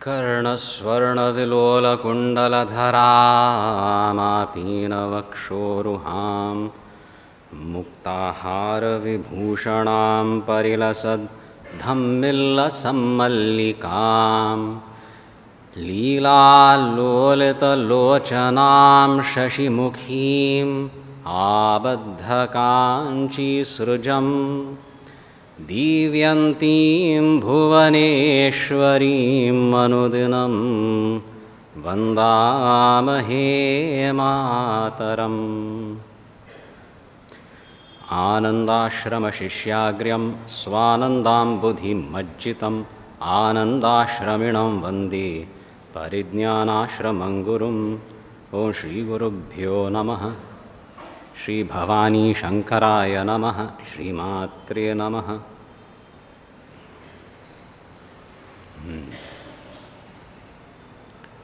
कर्णस्वर्णविलोलकुण्डलधरामापीनवक्षोरुहां मुक्ताहारविभूषणां परिलसद्धम्मिल्लसम्मल्लिकां लीलालोलितलोचनां शशिमुखीम् आबद्धकाञ्चीसृजम् दीव्यन्तीं भुवनेश्वरीं अनुदिनं वन्दामहे मातरम्। आनन्दाश्रमशिष्याग्र्यं स्वानन्दाम्बुधिमज्जितम् आनन्दाश्रमिणं वन्दे परिज्ञानाश्रमं गुरुम्। ॐ श्रीगुरुभ्यो नमः। श्री भवानी शंकराय नमः। श्रीमात्रे नमः।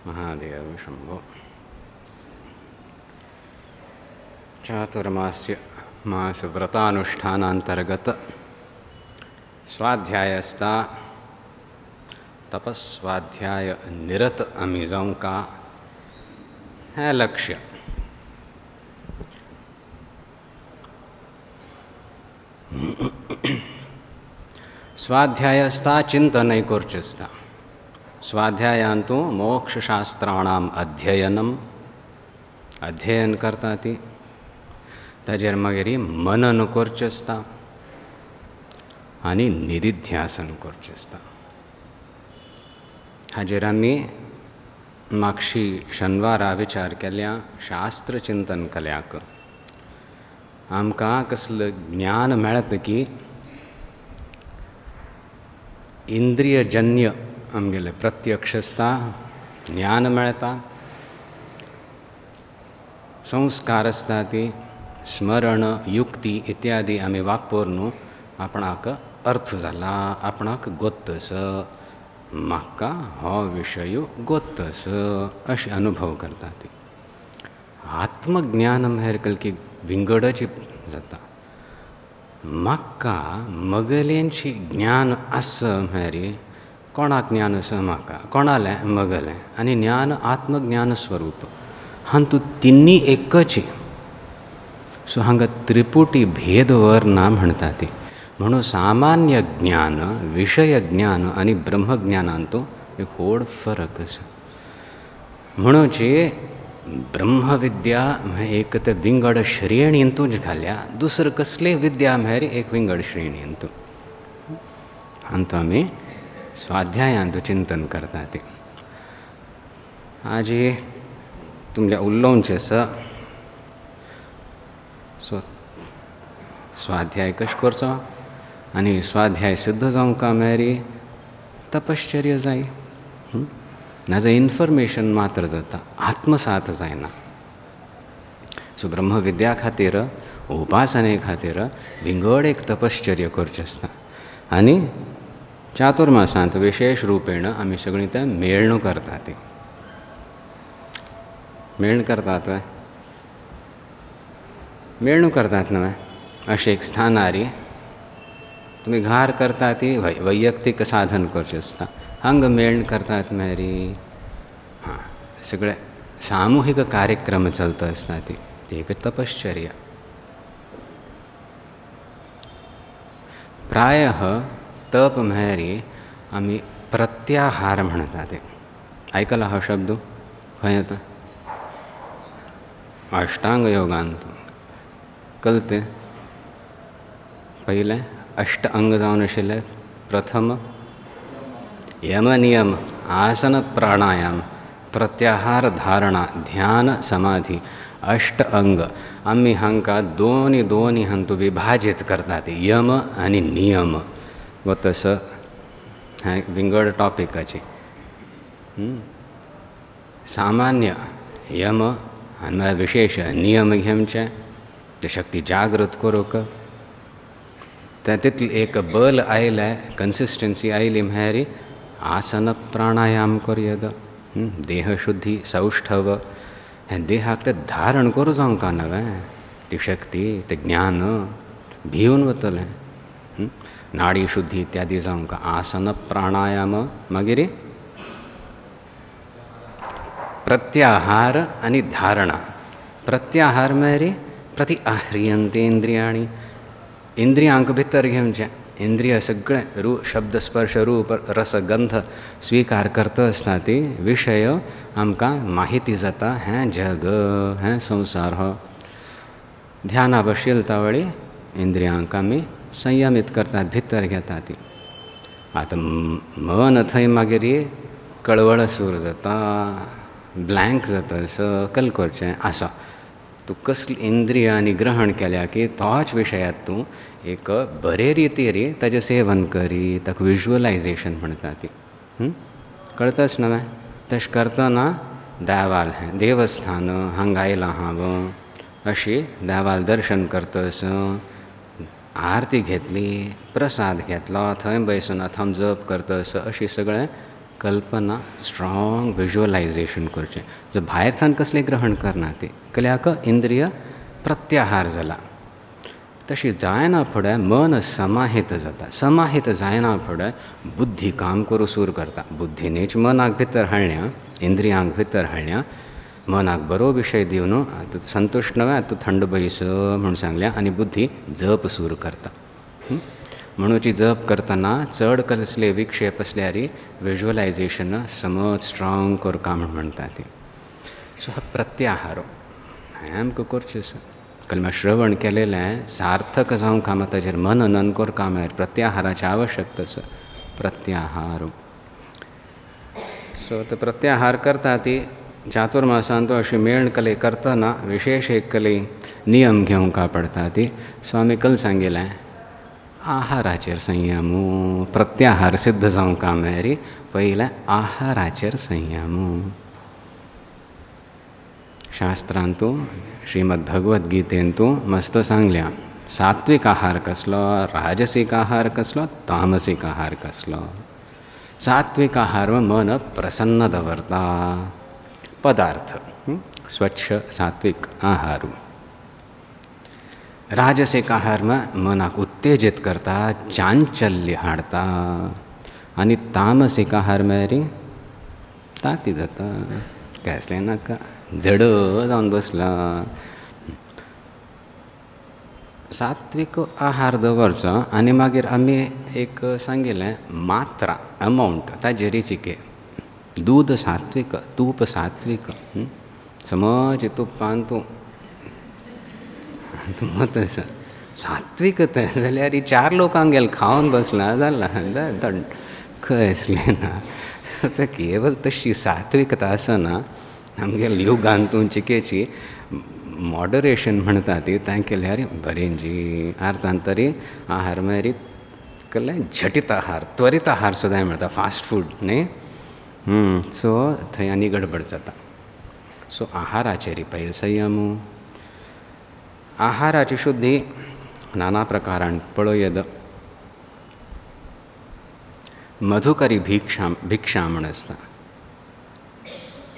महादेव शंभो। चातुर्मास्य मास व्रतानुष्ठानांतर्गत स्वाध्यायस्था तपस्वाध्याय निरत अमीजों का है लक्ष्य। स्वाध्यायस्था चिंतनै कुर्चस्था। स्वाध्यायांतु मोक्षशास्त्राणाम अध्ययन करता ती ताजेर मागीर मनन करचेस्ता आनी निदिध्यासन करचेस्ता। हाजेर आमी मागशी शनिवारा विचार केल्या शास्त्र चिंतन केल्याक आमकां कसलें ज्ञान मेळता की इंद्रियजन्य आमगेले प्रत्यक्षस्ता ज्ञान मेळता, संस्कार आसता ती स्मरण युक्ती इत्यादी आमी वापरून आपणाक अर्थ जाला, आपणाक गोत्तस, म्हाका हो विशय गोत्तस अशें अनुभव करता ती। आत्मज्ञान म्हळ्यार की विंगडची जाता। म्हाका मगलेंची ज्ञान आसा म्हळ्यार कोणाक ज्ञान आसा म्हाका, कोणालें मगलें, आनी ज्ञान आत्मज्ञान स्वरूप हांतू तिन्नी एकची। सो हांगा त्रिपुटी भेद वर्ना म्हणटा ती। म्हणून सामान्य ज्ञान, विषय ज्ञान आनी ब्रह्मज्ञानांतू एक व्हड फरक आसा। म्हणूचे ब्रह्मविद्या एक ते विंगड श्रेणींतूच घाल्या, दुसरं कसली विद्या म्हळ्यार एक विंगड श्रेणींतू। हांतू आमी स्वाध्यायांतू चिंतन करता ते। आज तुमच्या उलोवचें आसा सो स्वाध्याय कशें करचो आनी स्वाध्याय सिद्ध जावंका म्हळ्यार तपश्चर्या जाय। नाजाल्यार इन्फॉर्मेशन मात्र जाता, आत्मसात जायना। सो ब्रह्मविद्या खातीर, उपासने खातीर विंगड एक तपश्चर्या करची आसता। आनी चातुर्मासांत विशेष रुपेण आमी सगळीं ते मेळणू करता ती। मेळण करतात वे, मेळणू करतात न्हय, अशें एक स्थानार तुमी घार करता ती वैयक्तीक साधन करचें आसता। हांगा मेळण करतात म्हळ्यार हां सगळे सामुहीक कार्यक्रम चलता आसता ती एक तपश्चर्या। प्रायः तप म्हळ्यार आमी प्रत्याहार म्हणटा ते। आयकला हो शब्द खंय येता? अष्टांग योगांत कळते पयलें अष्ट अंग जावन आशिल्ले। प्रथम यम नियम, आसन प्राणायाम, प्रत्याहार, धारणा, ध्यान, समाधी, अष्ट अंग आमी हांकां दोनी हांतू विभाजीत करतात, यम आनी नियम। व तसं हें विंगड टॉपिकाची सामान्य यम आनी विशेष नियम घेवचे, ते शक्ती जागृत करूंक तातूंत एक बल आयलें, कन्सिस्टन्सी आयली म्हळ्यार आसन प्राणायाम करयत। देह शुद्धी, सौष्ठव, हें देहाक ते धारण करूं जावंका न्हय, ती शक्ती, ते ज्ञान भिवन वतलें। नाडी शुद्धी इत्यादी जावंका आसन प्राणायाम, मागीर प्रत्याहार आणि धारणा. प्रत्याहार म्हळ्यार प्रति आह्रियन्ते इंद्रियाणी. इंद्रियांक भितर घेवचे. इंद्रिय सगळे शब्द स्पर्श रूप रस गंध स्वीकार करता आसतना ती विशय आमकां माहिती जाता. हें जग, हें संवसार हो. ध्याना बशिलता वेळी इंद्रियांक आमी संयमीत करतात, भितर घेता ती. आतां मन थंय मागीर कळवळ सुरू जाता, ब्लँक जाता. सकल करचें आसा. तूं कसली इंद्रियांनी ग्रहण केल्या की तोच विशयात तूं एक बरे रितीर ताजें सेवन करी. ताका विज्युअलायजेशन म्हणटा ती. कळताच न्हय. तशें करतना देवाल हें देवस्थान हांगा आयलां हांव अशी देवाल दर्शन करतस, आरती घेतली, प्रसाद घेतलो, थंय बसून थंब जप करतस, अशी सगळें कल्पना स्ट्रॉंग विज्युअलायजेशन करचें. जर भायर थंय कसलें ग्रहण करना ती कल्याक इंद्रिय प्रत्याहार जाला. तशी जायना फुडें मन समाहीत जाता. समाहीत जायना फुडें बुद्धी काम करूं सुरू करता. बुद्धीनीच मनाक भितर हाडल्या, इंद्रियांक भितर हाडल्या, मनाक बरो विशय दिवन आतां संतुश्ट नव्हे, तूं थंड बैस म्हूण सांगल्या आनी बुद्धी जप सुरू करता. म्हणूची जप करतना चड कसले विक्षेप असल्यार विज्युअलायजेशन समज स्ट्रॉंग करता म्हूण म्हणटा ती. सो हा प्रत्याहार हें आमकां करचें आसा. कलमा श्रवण केलेलें सार्थक जावंक कामां ताजेर मननन करता म्हळ्यार प्रत्याहाराची आवश्यकता आसा. प्रत्याहार. सो तो प्रत्याहार करता ती चातुर्मासान तो अशी मेळ कले करतना विशेष एक कले नियम घेवंक पडटा ती. सो आमी कल सांगिल्लें आहाराचेर संयम. प्रत्याहार सिद्ध जावंक म्हळ्यार पयलें आहाराचेर संयम. शास्त्रांतू श्रीमद भगवद गीतेंतू मस्त सांगल्या सात्विक आहार कसलो, राजसीक आहार कसलो, तामसीक आहार कसलो. सात्विक आहार मन प्रसन्न दवरता. पदार्थ स्वच्छ सात्विक आहार. राजसीक आहार मनाक उत्तेजित करता, चांचल्य हाडता. आनी तामसीक आहार म्हळ्यार ताती जाता, कसलें नाका, जड जावन बसला. सात्विक आहार दवरचो आनी मागीर आमी एक सांगिल्लें मात्रा अमावंट ताजेर चिके. दूद सात्विक, तूप सात्विक. समज तुपान तूं मत सात्विक जाल्यार 4 लोकांक गेल खावन बसला जाला खंय असलें ना. आतां केवल तशी सात्विकता आसना. आमगेल्या युगांतूं चिकेची मॉडरेशन म्हणटा ती तां केल्यार बरें जी. अर्थान तरी आहार म्हळ्यार कसलें झटीत आहार, त्वरीत आहार सुद्दां म्हणटा, फास्ट फूड न्ही. सो थंय आनी गडबड जाता. सो आहाराचेर पयलीं संयम. आहाराची शुद्धी नाना प्रकारान पळयत. मधुकरी भिक्षा म्हण आसता.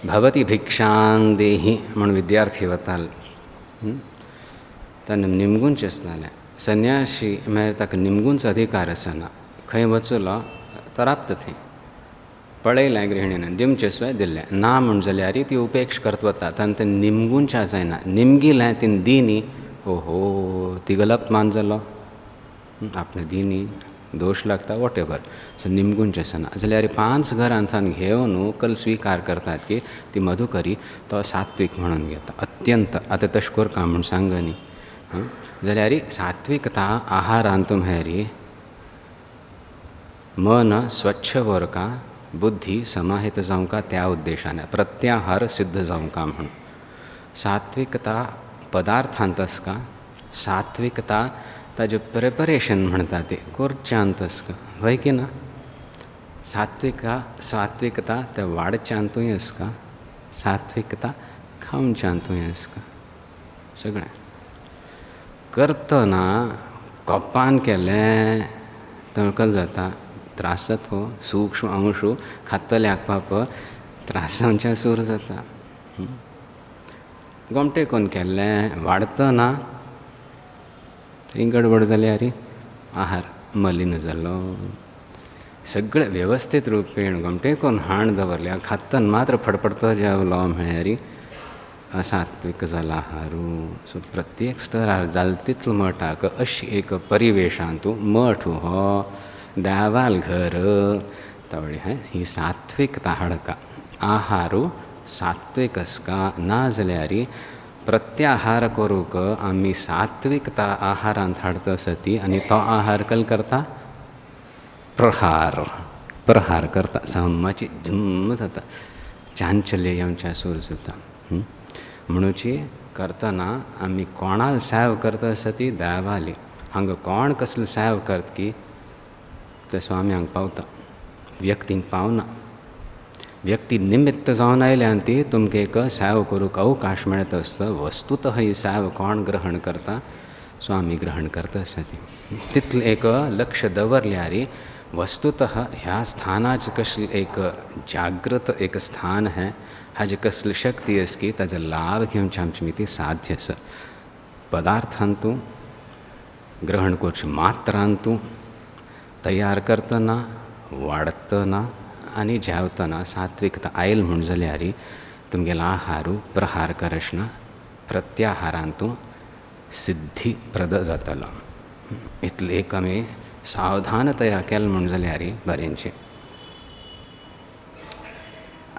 भवती भिक्षां देही म्हण विद्यार्थी वताले. ताणें निमगूंच आसतालें. संन्याशी म्हळ्यार ताका निमगूंच अधिकार आसना. खंय वचलो तरापता थंय. पळयलें गृहिणीन दिवचें स्वय दिल्लें ना म्हण जाल्यार ती उपेक्ष करत वता. तांकां निमगूंच्या जायना. निमगिलें तिन दिनी ओहो तिगलप मान जालो. आपणे दिनी दोश लागता वॉट एवर. सो निमगूंच आसना जाल्यार 5 घरांतल्यान घेवन कल स्विकार करतात की ती मधुकरी तो सात्वीक म्हणून घेता. अत्यंत आतां तशें करता म्हूण सांग न्ही. जाल्यार सात्विकता आहारांत म्हळ्यार मन स्वच्छ वरका, बुद्धी समाहित जावंका त्या उद्देशान प्रत्याहार सिद्ध जावंका म्हणून. सात्विकता पदार्थांत आसका. सात्विकता ताजें प्रिपरेशन म्हणटा ती करच्यांत आसका. हय की ना. सात्विकता त्या वाडच्यांतूय आसका. सात्विकता खावच्यांतूय आसका. सगळें करतना कोपान केलें तळकल जाता. त्रास जाता. सूक्ष्म अंशू खातल्याक पाप त्रास जावचें सुरू जाता. गोमटे कोन्न केल्लें वाडतना थंय गडबड जाल्यार आहार मलीन जालो. सगळे व्यवस्थित रुपेण घुमटे कोण हाण दवरल्या खातन मात्र फडफडतो जेवलो म्हळ्यार असात्वीक जाला हारू. सो प्रत्येक स्तरार जाल तितलो मठाक अशी एक परिवेशांतू मठ हो देवाल घर तवळी ही सात्विकता हाडका. आहारू सात्विक असका ना जाल्यार प्रत्याहार करूक आमी सात्विकता आहारांत हाडता सती आनी तो आहार कल करता प्रहार करता. सहमाची झुम्म जाता, चांचल्य येवच्या सूर सुद्दां. म्हणूची करतना आमी कोणाल सेव करता सती देवाली हांगा कोण कसलो सेव करता की ते स्वाम्यांक पावता, व्यक्तींक पावना. व्यक्ती निमित्त जावन आयल्यान ती तुमकां एक सेव करूंक अवकाश मेळत आसता. वस्तुतः ही सेव कोण ग्रहण करता? स्वामी ग्रहण करता सती. तितलें एक लक्ष दवरल्यार वस्तुतः ह्या स्थानाचें कसलें एक जागृत एक स्थान है, हाजी कसली शक्ती आसा की ताजो लाभ घेवचें आमचे मिती साध्य आसा. पदार्थांतू ग्रहण करचे मात्रांतू तयार करतना वाडतना आनी जेवतना सात्विकता आयल म्हण जाल्यार तुमगेलो आहारू प्रहार करचना प्रत्याहारांतू सिद्धीप्रद जातलो. इतलें एक आमी सावधानतया केलें म्हण जाल्यार बरेंचें.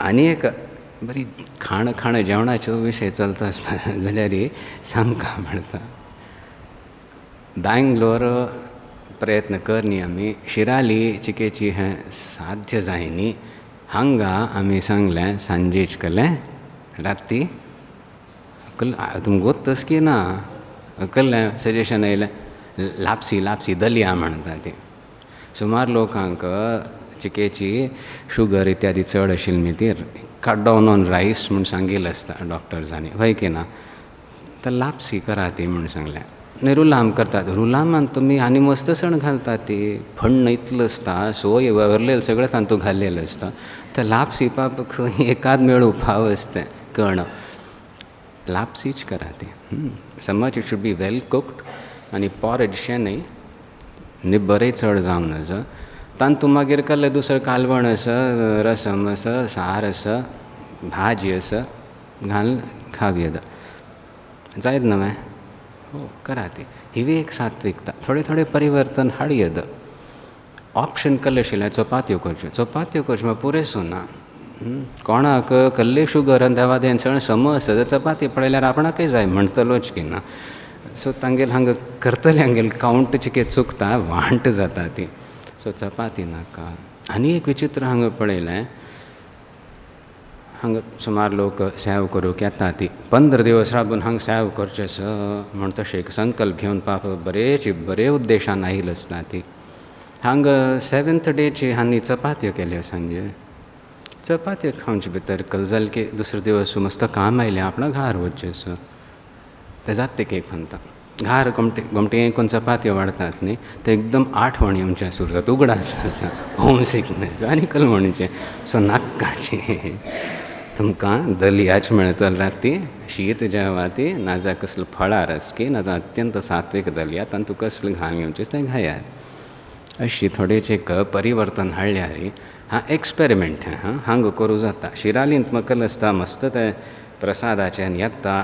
आनी एक बरी खाण जेवणाचो विशय चलता जाल्यार सांगता म्हणटा. बेंगलोर प्रयत्न करनी आमी शिराली चिकेची हें साध्य जायनी. हांगा आमी सांगलें सांजेच केलें राती तुमकां गोत्तस की ना कल्लें सजेशन येयलें लापसी दलिया म्हणटा ती. सुमार लोकांक चिकेची शुगर इत्यादी चड आशिल्ली ती कट डावन ऑन रायस म्हूण सांगिल्लें आसता डॉक्टर्सांनी, हय की ना. तर लापसी करा ती म्हूण सांगलें. आनी रुलाम करतात. रुलामान तुमी आनी मस्त सण घालतात ती फण्ण इतलो आसता, सोय वरलेलं सगळें तांतूं घाल्लेलें आसता. तर लापसी पाप खंय एकाद मेळू फाव आसता कण लापसीच करा ती. समज it should be well cooked आनी पॉरेजशें न्ही न्ही बरें चड जावन आसा. तांतूं मागीर कसलें दुसरें कालवण आसा, रसम आसा, सार आसा, भाजी आसा घालून खाव येता. जायत न्हय? हो करा ती. ही एक सात्विकता. थोडे परिवर्तन हाड येता. ऑप्शन कसलें आशिल्लें चपात्यो करच्यो पुरेसूं ना. कोणाक कसली शुगर आनी देवा देन सण सम आसा जाल्यार चपाती पळयल्यार आपणाकय जाय म्हणटलोच की ना. सो तांगेल हांगा करतल्यांगेल कावंट चिके चुकता, वांट जाता ती. सो चपाती नाका. आनी एक विचित्र हांगा पळयलें, हांगा सुमार लोक सेव करूंक येता ती 15 दिवस राबून हांगा सेव करचें आसा म्हण तशें एक संकल्प घेवन पाप बरे उद्देशान आयिल्ली आसता ती. हांगा 7th डेची हांणी चपात्यो केल्यो सांजे. चपात्यो खावचे भितर कल जालें की दुसरे दिवस मस्त काम आयलें आपणा घार वचचें आसा. ते जात ते केक म्हणटा. घार घोमटे कोण चपात्यो वाडटात न्ही ते एकदम आठवण येवचें सुरू जाता. उगडास जाता, होम सिकनेस आनी कल म्हणचें. सो नाकाचें तुमकां दलियाच मेळटलो राती, शीत जेवाती, नाजाल्यार कसलो फळां रसकी, नाजाल्यार अत्यंत सात्वीक दलिया, तातूंत कसलें घाण घेवचें तें घायात. अशी थोडेशें परिवर्तन हाडल्यार हां एक्सपेरिमेंट हांगा करूं जाता. शिरालींत मकल आसता मस्त ते प्रसादाचें येता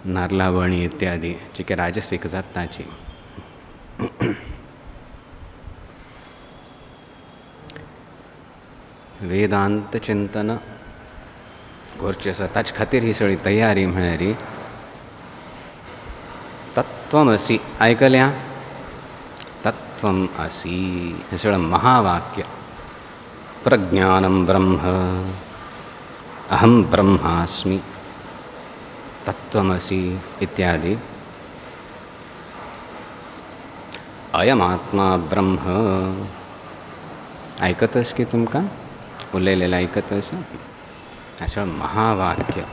नारळावणी इत्यादी चिके राजसीक जाताची. वेदांत चिंतन करचें आसा. ताचे खातीर ही सगळी तयारी म्हळ्यार तत्वमसी आयकल्या. तत्वम असी हें सगळें महावाक्य. प्रज्ञानं ब्रह्म, अहं ब्रह्मास्मि, तत्वमसी इत्यादि. अयमात्मा ब्रह्म आयकतस की तुमकां उलयलेलें आयकतस. हें महावाक्य.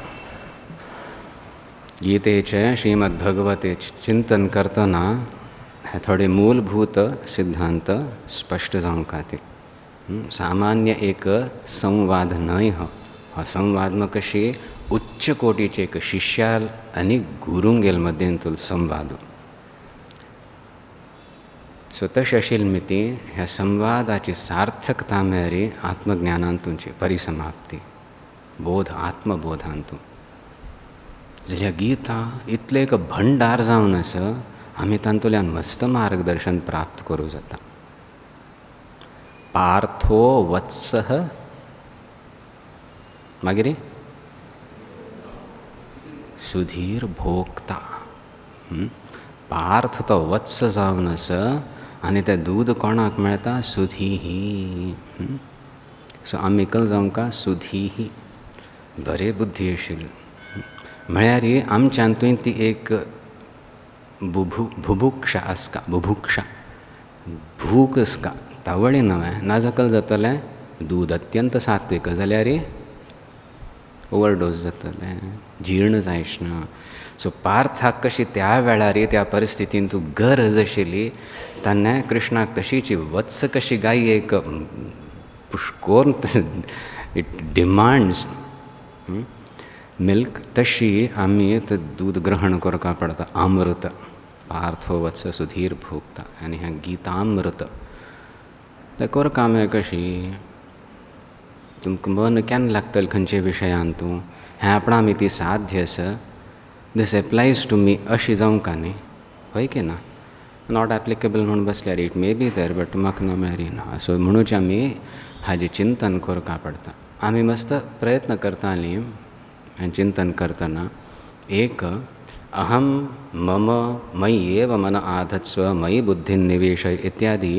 गीतेचें श्रीमद्भगवते चिंतन करतना हे थोडे मूलभूत सिद्धांत स्पश्ट जावंक खातीर. सामान्य एक संवाद न्हय हो. हो संवाद म्हाका कशी उच्च कोटीचे एक शिष्याल आनी गुरूंगेल मध्येंतलो संवाद. सो तशी आशिल्ली मिती ह्या संवादाची सार्थकता मेळ्ळी आत्मज्ञानांतूंची परिसमाप्ती बोध आत्मबोधांतूं. जाल्यार गीता इतलें एक भंडार जावन आसा, आमी तातूंतल्यान मस्त मार्गदर्शन प्राप्त करूं जाता. पार्थो वत्सः मागीर सुधीर भोक्ता. पार्थ तो वत्स जावन आसा आनी तें दूद कोणाक मेळटा? सुधीही. सो आमी कल जावंका सुधीही बरे बुद्धी आशिल्ली. म्हळ्यार आमच्यांतूय ती एक बुभुक्षा आसका. बुभुक्षा भूक आसका तावळी न्हय. ना जाकल जातलें दूद अत्यंत सात्वीक जाल्यार ओवरडोस जातलें, जीर्ण जायच ना. सो पार्थाक कशी त्या वेळार त्या परिस्थितीन तूं गरज आशिल्ली, तेन्ना कृष्णाक तशीची वत्स कशी गाय एक पुष्कोन इट डिमांड्स मिल्क, तशी आमी दूद ग्रहण करपा पडटा. अमृत पार्थो वत्स सुधीर भोगता. आनी हें गीतामृत तें करता आमी कशी. तुमकां मन केन्ना लागतलें खंयचे विशयांत तूं हें आपणा आमी ती साध्य आसा. दीस एप्लायज टू मी अशी जावंका न्ही, हय की ना. नॉट एप्लिकेबल म्हणून बसल्यार it may be there but म्हाका न मेळना. सो म्हणूच आमी हाजें चिंतन करपा पडटा. आमी मस्त प्रयत्न करतालीं हें चिंतन करतना. एक अहम मम मयि एव मन आधत्स्व मयि बुद्धिं निवेशय इत्यादी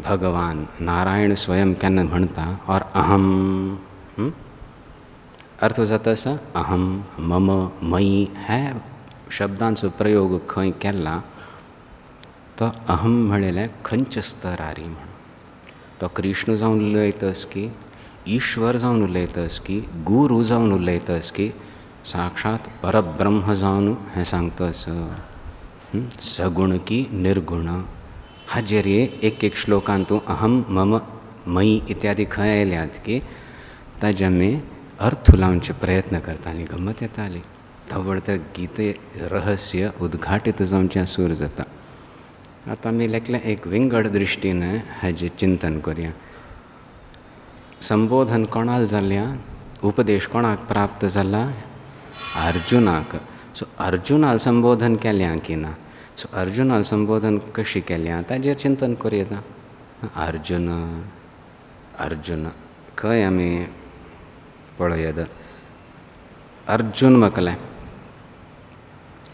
भगवान नारायण स्वयं केन्ना म्हणटा. और अहम अर्थ जाता असा अहम मम मयि हे शब्दांचो प्रयोग खंय केला तो अहम म्हणलें खंयच्या स्तरारी म्हणून. तो कृष्ण जावन उलयतस की ईश्वर जावन उलयतस की गुरू जावन उलयतस की साक्षात परब्रह्म जावन हें सांगतस. सगुण की निर्गुण हाजेर एक एक श्लोकांत तूं अहम मम मयि इत्यादी खंय आयल्यात की ताजे आमी अर्थ लावचे प्रयत्न करतालीं. गंमत येताली. तवळ तें गीते रहस्य उद्घाटीत जावचें सूर जाता. आतां आमी इल्लें एक विंगड दृश्टीन हाजें चिंतन करुया. संबोधन कोणाल जाल्ल्या, उपदेश कोणाक प्राप्त जाला? अर्जुनाक. सो अर्जुनाल संबोधन केल्यां की ना. सो अर्जुनाल संबोधन कशी केल्यां ताजेर चिंतन करूं. अर्जुन अर्जुन खंय आमी पळयात. अर्जुन म्हटलें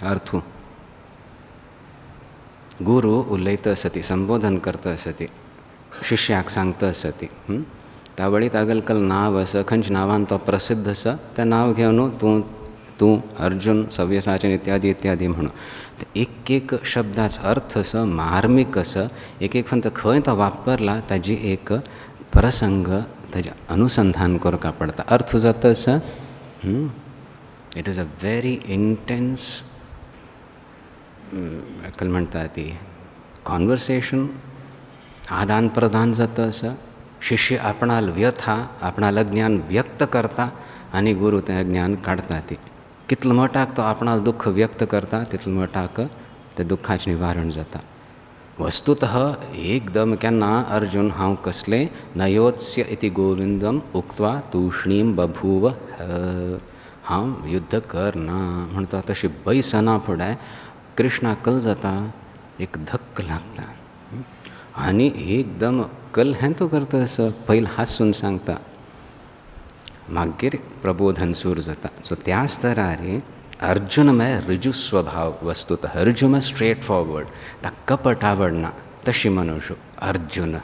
अर्थू गुरू उलयता आसती, संबोधन करता आसती, शिश्याक सांगता आसती. तावळी तागलकल नांव आसा, खंयच्या नांवान तो प्रसिद्ध आसा तें नांव घेवन तूं अर्जुन सव्यसाचीन इत्यादी इत्यादी म्हणून एक एक शब्दाचो अर्थ आसा, मार्मीक आसा. एक एक फक्त खंय तो वापरला ताजी एक प्रसंग ताजें अनुसंधान करपा पडटा. अर्थ जाता आसा it is a very intense कल म्हणटा ती कॉन्वर्सेशन, आदान प्रदान जाता आसा. शिष्य आपणाल व्यथा आपणाल ज्ञान व्यक्त करता आनी गुरू तें ज्ञान काडटा. ती कितलो मोठाक तो आपणाल दुख्ख व्यक्त करता तितलो मोठाक तें दुख्खाचें निवारण जाता. वस्तुतः एकदम केन्ना अर्जुन हांव कसलें नयोत्स्य इति गोविंदम उक्त्वा तूष्णीं बभूव. हांव युद्ध करना म्हणटा तशी बैसना फुडें कृष्णाक कल जाता एक धक्क लागता आनी एकदम कल हें तो करता असो पयलीं हांसून सांगता मागीर प्रबोधन सुरू जाता. सो त्या स्तरार अर्जुन म्हळ्यार रिजू स्वभाव. वस्तुतः अर्जुन म्हळ्यार स्ट्रेट फॉरवर्ड, ताका कपट आवडना तशी मनुष्य अर्जुन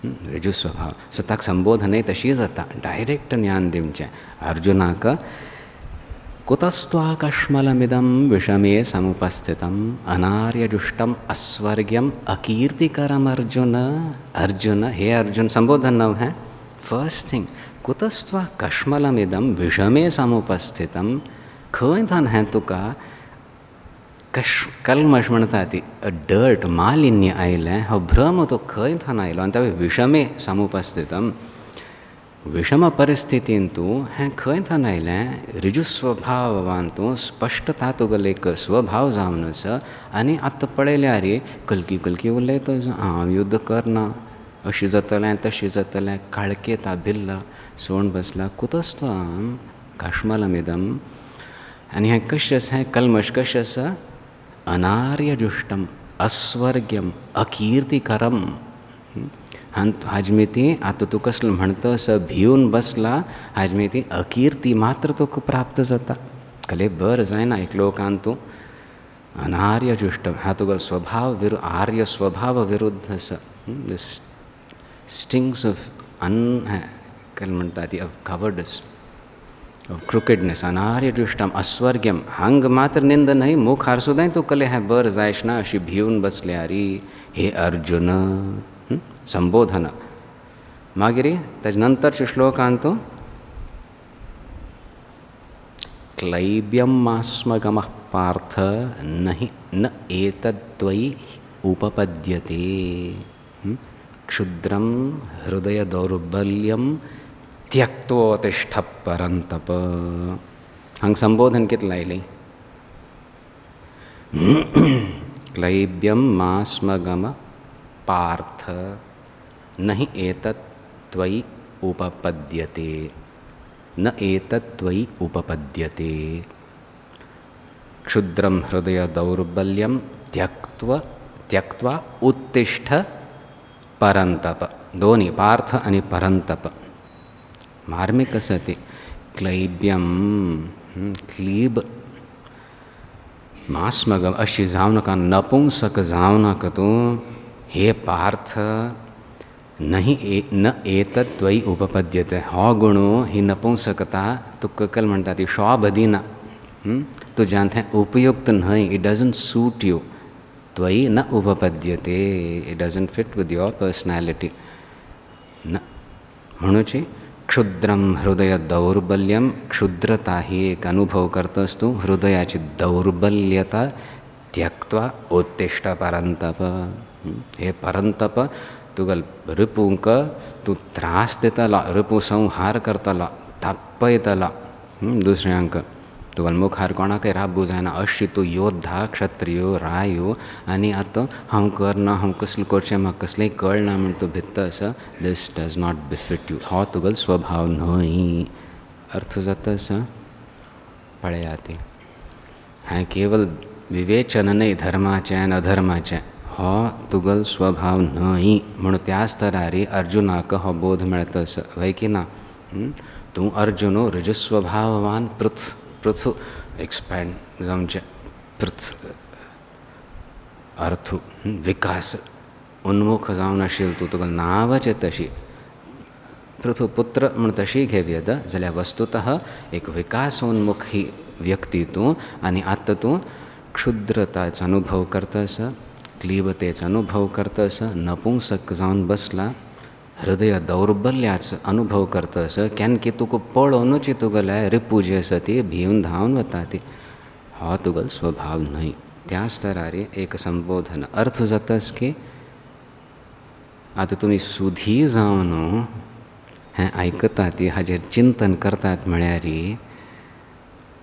रिजू स्वभाव. सो ताका संबोधनय तशी जाता, डायरेक्ट ज्ञान दिवचें. अर्जुनाक कुतस्त्वाकश्मलमिदं विषमे समुपस्थितम् अनार्यजुष्टम् अस्वर्ग्यम् अकीर्तिकरम् अर्जुन. अर्जुन हे अर्जुन संबोधन नाव है फर्स्ट थिंग. कुतस्त्वा कश्मलमिदं विषमे समुपस्थितम्. खंय थान हें तुका कल्मश म्हणटा ती डर्ट मालिन्य आयलें, हो भ्रम तो खंय थान आयलो आनी ताका विषमे समुपस्थितम्. विषम परिस्थितीन तूं हें खंय थानायलें रिजू स्वभावान तूं स्पश्टता तुगेलो एक स्वभाव जावन आसा आनी आतां पळयल्यार कलकी कलकी उलयता हांव युध्द करना अशें जातलें तशें जातलें काळकेता भिल्ला सोण बसला कुतस्त्वां काश्मलमिदम आनी हें कशें आसा हें कल्मश कशें आसा अनार्यजुष्टम अस्वर्ग्यम अकीर्तिकरम हाजमी ती आतां तूं कसलो म्हणटा असो भिवन बसला हाजमी ती अकिर्ती मात्र तुका प्राप्त जाता कले बरें जायना एक लोकान तूं अनार्यजुष्ट हा तुगेलो स्वभाव आर्य स्वभाव विरुद्ध आसा स्टिंग्स ऑफ कल म्हणटा ती ऑफ कवर्डनेस ऑफ क्रुकेडनेस अनार्यजुष्टम अस्वर्ग्यम हांग मात्र निंद न्हय मुखार सुद्दां तूं कले हें बरें जायचना अशी भिवन बसल्यारी हे अर्जुन संबोधन मागीर ताजे नंतरच्या श्लोकांत तूं क्लैब्यम मास्मगमः पार्थ न एतद्वयि उपपद्यते क्षुद्रं हृदय दौर्बल्यम त्यक्तोत्तिष्ठ परन्तप हांग संबोधन कितलें आयलें क्लैब्यम मास्मगम पार्थ नहि एतत् त्वयि उपपद्यते न एतत् त्वयि उपपद्यते क्षुद्रं हृदय दौर्बल्यं त्यक्त्वा उत्तिष्ठ परन्तप दोन्ही पार्थ आणि परंतप मार्मिक असं ते क्लैब्यम क्लीब मास्मग अशी जाऊ नका नपुंसक जाऊ नका तू हे पार्थ न एतत् त्वयि उपपद्यते हो गुणो ही नपुंसकता तुका कल म्हणटा ती शॉब दिना तुज्यान थंय उपयुक्त न्हय इट डजंट सूट यू त्वयि न उपपद्यते it doesn't fit with your personality न म्हणूची क्षुद्रम हृदय दौर्बल्यम क्षुद्रता ही एक अनुभव करतस तू हृदयाची दौर्बल्यता त्यक्त्वा उत्तिष्ठ परंतप हे परंतप तुगल रिपूंक तू त्रास दितला रिपू संहार करतला तापयतला दुसऱ्यांक तुगल मुखार कोणाकय राबू जायना अशी तू योद्धा क्षत्रियो रायो आनी आतां हांव करना हांव कसलें करचें म्हाका कसलेंय कळना म्हण तूं भित्त आसा दिस डज नॉट बिफिट यू हो तुगल स्वभाव न्हय अर्थ जाता आसा पळयात ती हें केवल विवेचन न्हय धर्माचें आनी अधर्माचें हो तुगल स्वभाव न्हय म्हणून त्याच तरारी अर्जुनाक हो बोध मेळता आसा वय की ना तूं अर्जुनो रजस्वभावान पृथु एक्सपॅन्ड जावचें पृथ अर्थ विकास उन्मुख जावन आशिल्लो तूं तुका नांवाचें तशी पृथु पुत्र म्हण तशी घेवयेद जाल्यार वस्तुतः एक विकासोन्मुखी व्यक्ती तूं आनी आतां तूं क्षुद्रताचो अनुभव करता आसा क्लीबतेचो अनुभव करता आसा नपुंसक जावन बसला हृदय दौर्बल्याचो अनुभव करता आसा केन्ना की तुका पळोवनूच तुगेल्या रिपू जी आसा ती भिवन धांवन वता ती हो तुगेलो स्वभाव न्हय त्याच तरारी एक संबोधन अर्थ जाताच की आतां तुमी सुधी जावन हें आयकतात ती हाजेर चिंतन करतात म्हळ्यार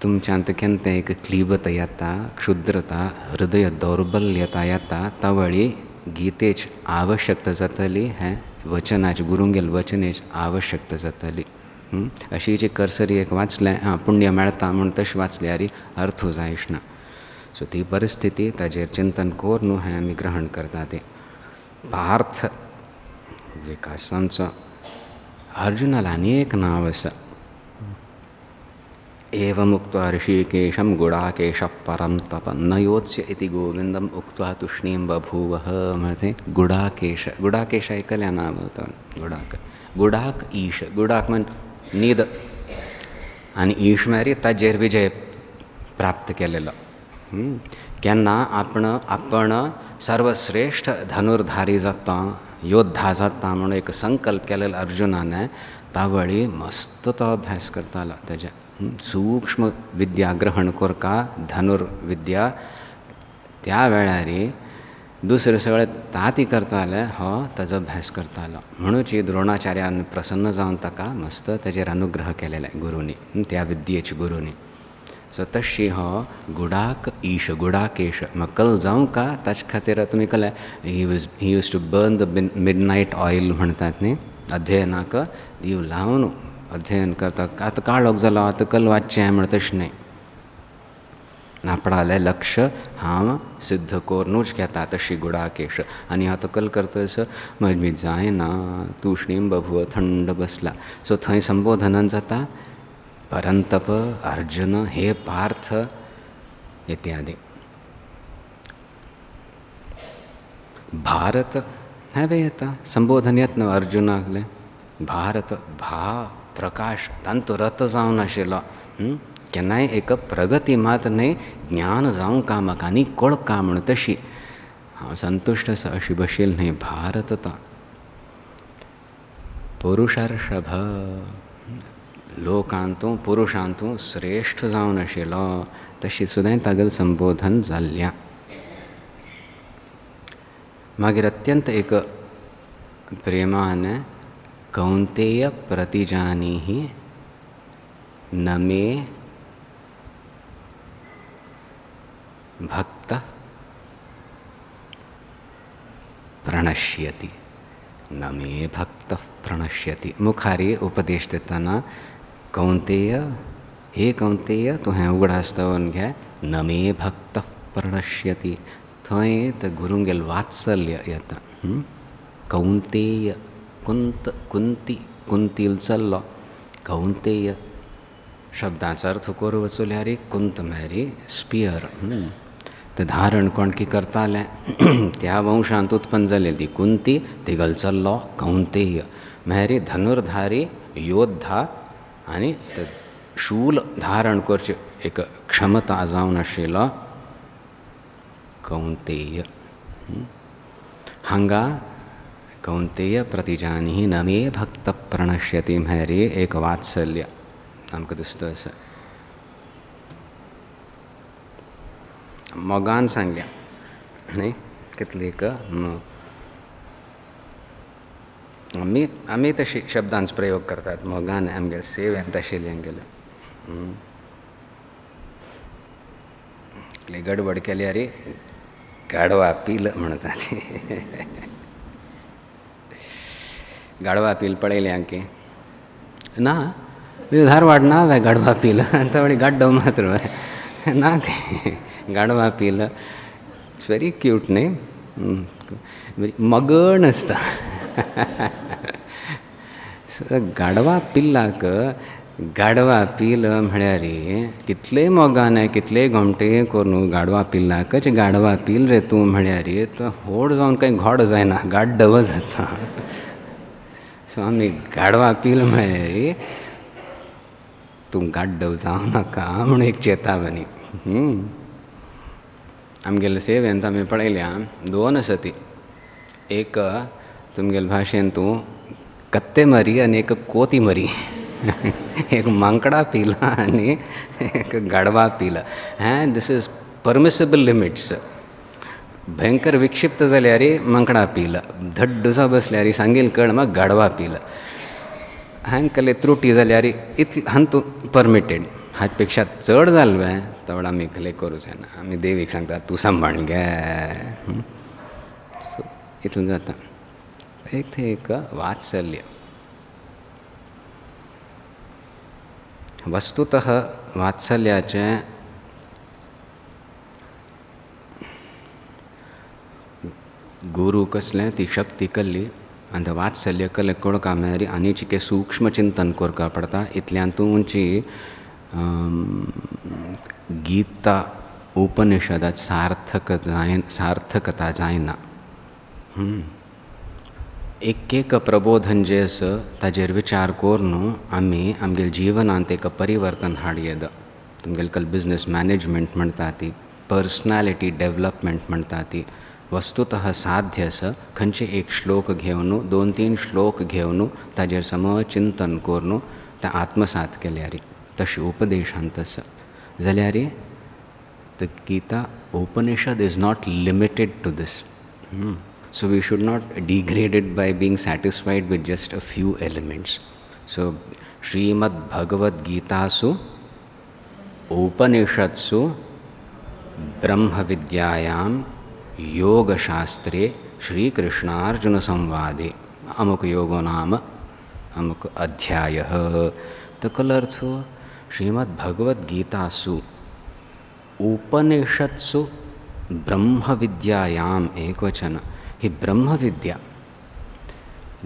तुमच्यांत केन्ना एक क्लीबता येता क्षुद्रता हृदय दौर्बल्यता येता तावळी गीतेची आवश्यकता जातली हें वचनाची गुरूंगेल वचनेची आवश्यकता जातली अशी जी कर्सरी एक वाचलें पुण्य मेळटा म्हूण तशें वाचल्यार अर्थ जायच ना सो ती परिस्थिती ताजेर चिंतन कोर न्हू हें आमी ग्रहण करता तें पार्थ विकासांचो अर्जुनाला आनी एक नांव आसा एवमुक्त्वा ऋषिकेशं गुडाकेशः परं तप न योत्स्य इति गोविंदम उक्त्वा तुष्णीं बभूवः म्हणते गुडाकेश ऐकल्या नाव होतं गुडाक ईश गुडाक म्हण न्हीद आनी ईश म्हळ्यार ताजेर विजय प्राप्त केलेलो केन्ना आपण सर्वश्रेष्ठ धनुर्धारी जाता योद्धा जाता म्हणून एक संकल्प केलेलो अर्जुनाने तावळी मस्त तो अभ्यास करतालो ताजे सूक्ष्म विद्या ग्रहण कोरका धनुर्विद्या त्या वेळार दुसरें सगळें ताती करताले हो ताजो अभ्यास करतालो म्हणूच द्रोणाचार्यान प्रसन्न जावन ताका मस्त ताजेर अनुग्रह केलेले गुरूनी, त्या विद्येचे गुरूनी. सो तशी हो गुडाक ईश, गुडाकेश मक्कल जावं का ताचे खातीर तुमी कळ्ळें he use to burn the midnight oil म्हणटात न्ही, अध्ययनाक दीव लावन अध्ययन करता. आतां काळोख जालो आतां कल वाचचें म्हण तशें न्ही. आपणालें लक्ष हांव सिद्ध करूनच घेता तशी गुडाकेश. आनी हांव तकल करतस म्हजी जायना तुष्णीम बभुव थंड बसला. सो थंय संबोधन जाता परंतप, अर्जुन, हे पार्थ इत्यादी. भारत हांवें येता संबोधन येतना अर्जुनाकलें भारत प्रकाश तांचो रथ जावन आशिल्लो. केन्नाय एक प्रगती मात न्ही, ज्ञान जावं का म्हाका आनी कळ का म्हण तशी हांव संतुश्ट आसा अशी बशील न्ही. भारत तो पुरुषर्षभ लोकांतू पुरुषांतू श्रेश्ठ जावन आशिल्लो तशी सुद्दां तागेलें संबोधन जाल्ल्या. मागीर अत्यंत एक प्रेमान कौंतेय प्रतिजानीहि न मे भक्त प्रणश्यति, न मे भक्त प्रणश्यति. मुखारी उपदेश देताना कौंतेय, हे कौंतेय तुवें उगड आसतावन घे, न मे भक्त प्रणश्यति. थंय ते गुरूंगेल वात्सल्य येता. कौंतेय कुंतील चल्लो कौंतेय शब्दाचो अर्थ करूं वचूल्यार कुंत म्हळ्यार स्पियर. ते धारण कोण की करताले त्या वंशांत उत्पन्न जालेली ती कुंती, तिगल चल्लो कौंतेय म्हळ्यार धनुर्धारी योद्धा आनी शूल धारण करचे एक क्षमता जावन आशिल्लो कौंतेय. हांगा कौंतेय प्रतिजानी न मे भक्त प्रणश्यति म्हळ्यार एक वात्सल्य आमकां दिसता असं. मोगान सांगल्या न्ही कितलीक आमी तशी शब्दांचो प्रयोग करतात. मोगान आमगेले सेवेन तशें आमगेले गडबड केल्यार गाडवा पील म्हणटात. गाडवा पील पळयल्या की ना धारवाड नाव आहे गाडवा पील तवळी गाड्डो मात्र ना गाडवा पील. इट्स व्हेरी क्यूट न्ही, मगण आसता. गाडवा पिल्लाक गाडवा पील म्हळ्यार कितले मोगान आहे कितले घोमटे करून गाडवा पिल्लाकच गाडवा पील रे तूं म्हळ्यार तो व्हड जावन काही घोड जायना गाड्डव जाता. सो आमी गाडवा पील म्हळ्यार तूं गाड्डव जावं नाका म्हणून एक चेतावनी. आमगेले सेवेंत आमी पळयल्या दोन आसा ती. एक तुमगेले भाशेन तूं कत्ते मरी आनी एक कोती मरी. एक मांकडा पील आनी एक गाडवा पील. This is permissible limits. भयंकर विक्षिप्त जाल्यार मांकडा पील, धड्डुसा बसल्यार सांगील कळ म्हाका गाडवा पील. हांग कसले त्रुटी जाल्यार हांतू परमिटेड. हाचे पेक्षा चड जालें तवड आमी कसले करूं जायना. आमी देवीक सांगता तूं सांबाळून घे. सो इतलें जाता. एक थंय एक वात्सल्य. वस्तुतः वात्सल्याचें गुरू कसलें ती शक्ती कसली आनी तें वात्सल्य कसलें कळका म्हळ्यार आनी चिके सूक्ष्म चिंतन करपा पडटा. इतल्यान तुमची गीता उपनिशदात सार्थकता जायना. एक प्रबोधन जें आसा ताजेर विचार करून आमी आमगेल्या जिवनांत एक परिवर्तन हाड येता. तुमगेले कल बिजनस मॅनेजमेंट म्हणटा ती, पर्सनॅलिटी डेवलपमेंट म्हणटा ती वस्तुतः साध्य आसा. खंयचे एक श्लोक घेवन 2-3 श्लोक घेवन ताजेर समज चिंतन करून तें आत्मसात केल्यार तशें उपदेशांत आसा जाल्यार the Gita Upanishad is not limited to this. So we should not degrade it by being satisfied with just a few elements. So Srimad Bhagavad Gitasu Upanishatsu Brahma Vidyayam Yoga Shastre Shri Krishna Arjuna Samvade अमुक योगो नाम अमुक अध्याय. तो कल अर्थ हो श्रीमद् भगवद गीतासु उपनिषत्सु ब्रह्म विद्यायाम एक वचन ही ब्रह्म विद्या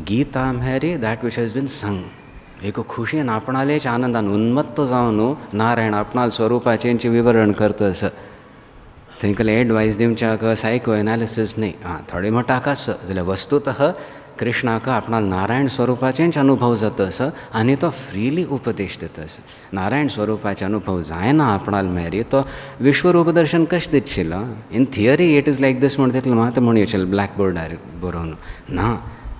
गीता मेरे दैट विच हैज बीन संग एक खुशी आपणालेच आनंदान उन्मत्त जावन नारायण आपणाल स्वरूपाचेंचे विवरण करतस थंयकले एडवायस दिवच्याक सायको एनालिसीस न्ही. थोडे म्हणटाक आस जाल्यार वस्तुतः कृष्णाक आपणाल नारायण स्वरूपाचेंच अनुभव जातस आनी तो फ्रीली उपदेश दितस. नारायण स्वरूपाचे अनुभव जायना आपणाल मेरी तो विश्वरूप दर्शन कशें दितशिलो. In theory it is like this म्हण तितलें मात म्हणूं ब्लॅकबोर्डार बरोवन ना.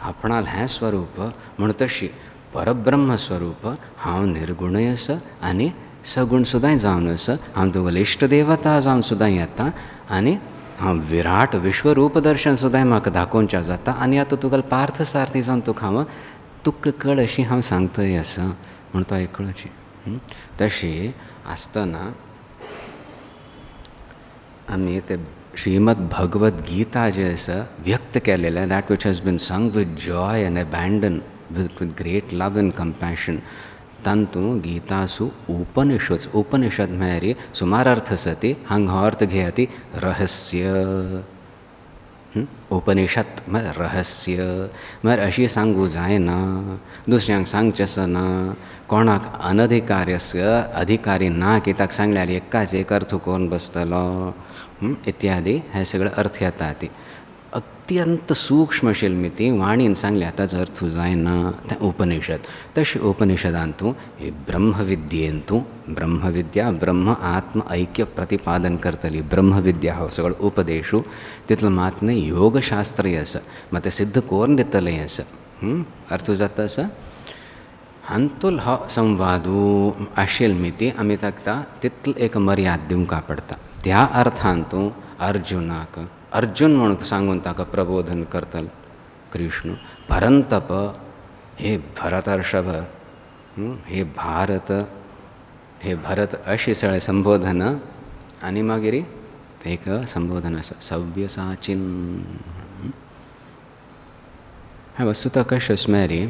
आपणाल हें स्वरूप म्हण तशी परब्रह्म स्वरूप हांव निर्गुणय आसा आनी सगुण सुद्दां जावन आसा. हांव तुगेलो इश्ट देवता जावन सुद्दां येता आनी हांव विराट विश्वरूप दर्शन सुद्दां म्हाका दाखोवचें जाता. आनी आतां तुगेलो पार्थ सारथी जावन तुका हांव तुका कळ अशी हांव सांगतय आसा म्हण तो आयकळची. तशी आसतना आमी ते श्रीमद भगवद गीता जे आसा व्यक्त केलेलें that which has been sung with joy and abandon with great love and compassion तांतू गितासु उपनिषद म्हळ्यार सुमार अर्थ आसा ती हांगा अर्थ घेया ती रहस्य. उपनिषद म्हळ्यार रहस्य म्हळ्यार अशी सांगू जायना दुसऱ्यांक सांगचें आसना कोणाक अनधिकार्यस्य अधिकारी ना की ताका सांगल्यार एकाच एक अर्थ करून बसतलो इत्यादी हे सगळे अर्थ येता ती अत्यंत सूक्ष्म शिल्मिती वाणीन सांगल्या ताचो अर्थ जायना तें उपनिषद. तशें उपनिषदांतू ब्रह्मविद्येंतू ब्रह्मविद्या ब्रह्म आत्म ऐक्य प्रतिपादन करतली ब्रह्मविद्या हो सगळो उपदेशू तितलो मात न्ही योगशास्त्रय आसा मात तें सिद्ध करून दितलें आसा. अर्थ जाता आसा हांतूल हो संवादू आशिल्मिती आमी ताका तितलो एक मर्याद दिवंक पडटा. त्या अर्थांतू अर्जुनाक अर्जुन म्हणून सांगून ताका प्रबोधन करतल कृष्ण परंतप हे भरतर्षभ हे भारत हे भरत अशी सगळे संबोधन आनी मागीर एक संबोधन आसा सव्यसाचीन. हे वस्तुतः कशें स्मेरी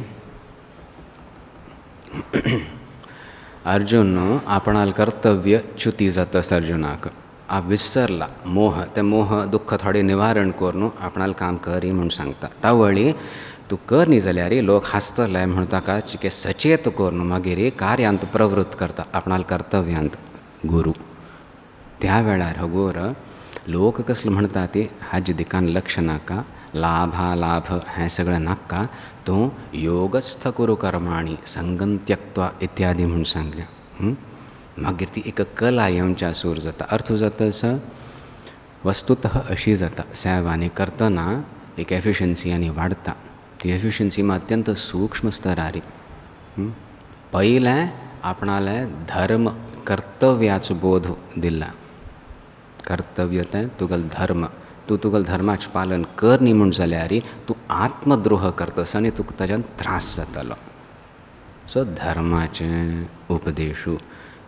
अर्जुन आपणाल कर्तव्य च्युती जातास अर्जुनाक आ विसरला मोह ते मोह दुःख थोडे निवारण करून आपणाल काम करी म्हणून सांगता. तावळी तूं कर न्ही जाल्यार लोक हांसतले म्हूण ताका चिके सचेत करून मागीर कार्यांत प्रवृत्त करता आपणाल कर्तव्यांत गुरू. त्या वेळार हो गोर लोक कसले म्हणटा ती हाजे दिकान लक्ष नाका लाभा लाभ हें सगळें नाका तूं योगस्थ कुरु कर्माणी संगम त्यक्त्वा इत्यादी म्हूण सांगल्या. मागीर ती एक कला येवच्या सूर जाता. अर्थ जाता आसा वस्तुतः अशी जाता सेवांनी करतना एक एफिशियन्सी आनी वाडता. ती एफिशियन्सी मात अत्यंत सूक्ष्म स्तरारी. पयलें आपणालें धर्म कर्तव्याचो बोध दिला. कर्तव्य तें तुगेलो धर्म तूं तुगेलो धर्माचें पालन कर न्ही म्हूण जाल्यार तूं आत्मद्रोह करतस आनी तुका ताच्यान त्रास जातलो. सो धर्माचें उपदेशू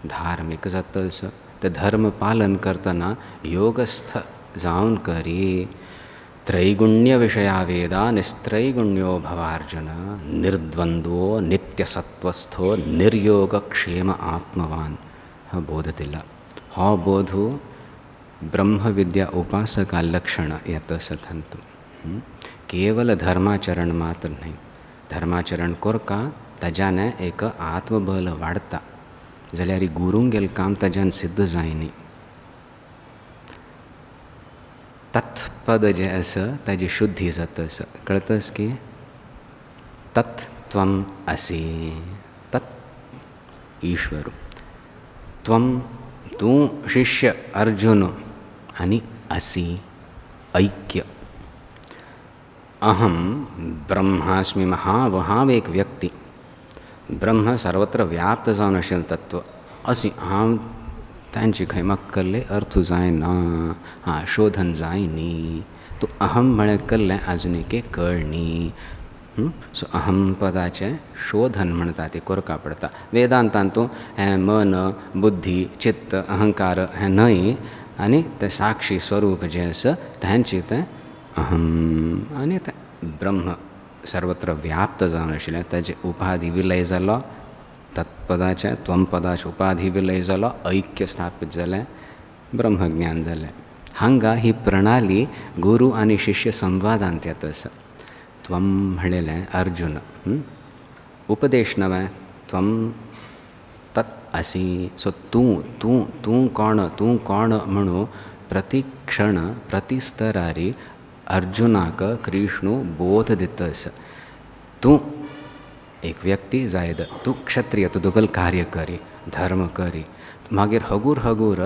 धार्मीक जातस ते धर्म पालन करतना योगस्थ जावन करी. त्रैगुण्य विशया वेदा निस्त्रैगुण्यो भवार्जुन निर्द्वंद्वो नित्यसत्वस्थो निर्योगक्षेम आत्मवान हा बोध दिला. हो बोधू ब्रह्मविद्या उपासका लक्षण येतस थांतू. केवल धर्माचरण मात्र न्ही धर्माचरण कोरका ताच्यान एक आत्मबल वाडता जाल्यार गुरूंक गेल काम ताच्यान सिद्ध जायनी. तत्पद जे आसा ताजी शुद्धी जातस कळतस की तत् त्वम असि तत् ईश्वर त्वम तूं शिष्य अर्जुन आनी असि ऐक्य. अहम ब्रह्मास्मि हांव एक व्यक्ती ब्रह्म सर्वत्र व्याप्त जावन आशिल्लें तत्व अशी हांव तांची खंय म्हाका कसले अर्थ जायना शोधन जायनी तो अहम म्हळें कल्लें आजून एक कळणी. सो अहम पदाचें शोधन म्हणटा ती करपा पडटा. वेदांतान तूं हें मन, बुद्धी, चित्त, अहंकार हें न्हय, आनी तें साक्षी स्वरूप जें आसा तांचें तें अहम, आनी तें ब्रह्म सर्वत्र व्याप्त जावन आशिल्लें, ताजे उपाधी विलय जालो, तत्पदाचें त्वम पदाचें उपाधी विलय जालो, ऐक्य स्थापीत जालें, ब्रह्मज्ञान जालें. हांगा ही प्रणाली गुरू आनी शिष्य संवादांत येता आसा. त्वम म्हणलेलें अर्जुन, उपदेश नवें, त्वम तत् असी. सो तूं कोण म्हणून प्रति क्षण प्रति स्तरारी अर्जुनाक कृष्ण बोध दिता आसा. तूं एक व्यक्ती जायत, तूं क्षत्रिय, तूं दोगल कार्य करी, धर्म करी, मागीर हगूर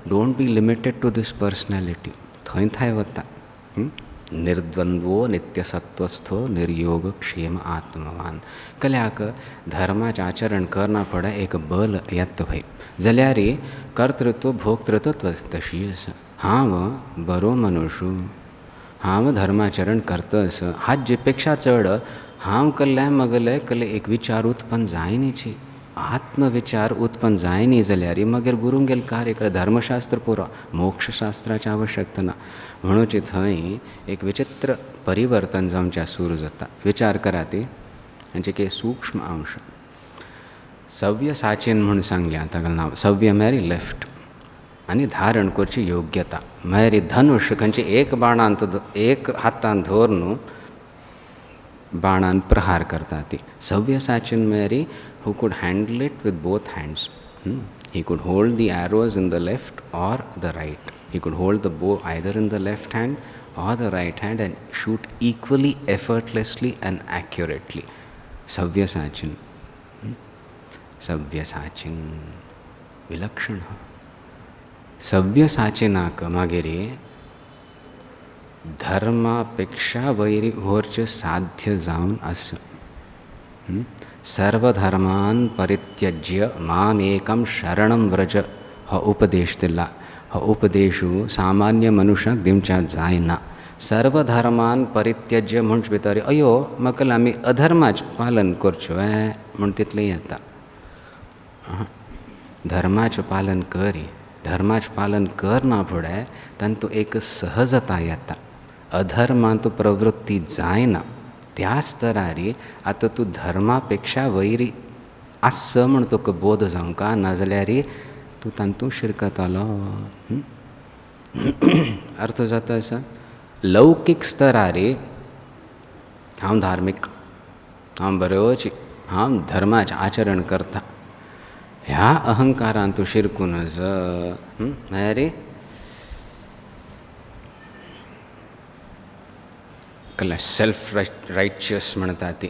don't be limited to this personality. थंय वता. निर्द्वंद्वो नित्यसत्वस्थो निर्योग क्षेम आत्मवान. कल्याक धर्माचें आचरण करना फुडें एक बल येता पळय, जाल्यार कर्तृत्व भोक्तृत्व तशी आसा. हांव बरो मनुश्य, हांव धर्माचरण करता आसा, हाजे पेक्षा चड हांव कल्लें मगलें कल्लें एक विचार उत्पन्न जायनीची. आत्मविचार उत्पन्न जायनी जाल्यार मागीर गुरूंगेल कार्य कर. धर्मशास्त्र पुरो, मोक्षशास्त्राची आवश्यकता ना. म्हणून थंय एक विचित्र परिवर्तन जावचें सुरू जाता. विचार करा ती हांचे काही सूक्ष्म अंश. सव्य साचीन म्हणून सांगलें ताका नांव. सव्य म्हळ्यार लेफ्ट, आनी धारण करची योग्यता म्हळ्यार धनुष खंयचे एक बाणांत एक हातान धरून बाणान प्रहार करता ती. सव्य साचीन म्हळ्यार who could handle it with both hands. He could hold the arrows in the left or the right. He could hold the bow either in the left hand or the right hand and shoot equally effortlessly and accurately. Savyasachin. Savyasachin. विलक्षण. सव्यसाचिनाक मागीर धर्मापेक्षा वैरी व्हरचें साध्य जावन आसा. सर्वधर्मान परित्यज्य मामेकं शरणं व्रज हो उपदेश दिला. हो उपदेशू सामान्य मनशाक दिवचा जायना. सर्वधर्मान परित्यज्य म्हणच भितर अयो म्हाका आमी अधर्माचें पालन करचें म्हण तितलें येता. धर्माचें पालन करी. धर्माचें पालन करना फुडें तातूंत एक सहजता येता. अधर्मांत प्रवृत्ती जायना. त्या स्तरार आतां तूं धर्मापेक्षा वैरी आस म्हण तुका बोध जावंका, नाजाल्यार तूं तातूंत शिरकतालो. अर्थ जाता आसा. लौकीक स्तरार हांव धार्मीक, हांव बरोच, हांव धर्माचें आचरण करता, ह्या अहंकारान तूं शिरकून म्हळ्यार सेल्फ रायचियस म्हणटा ती,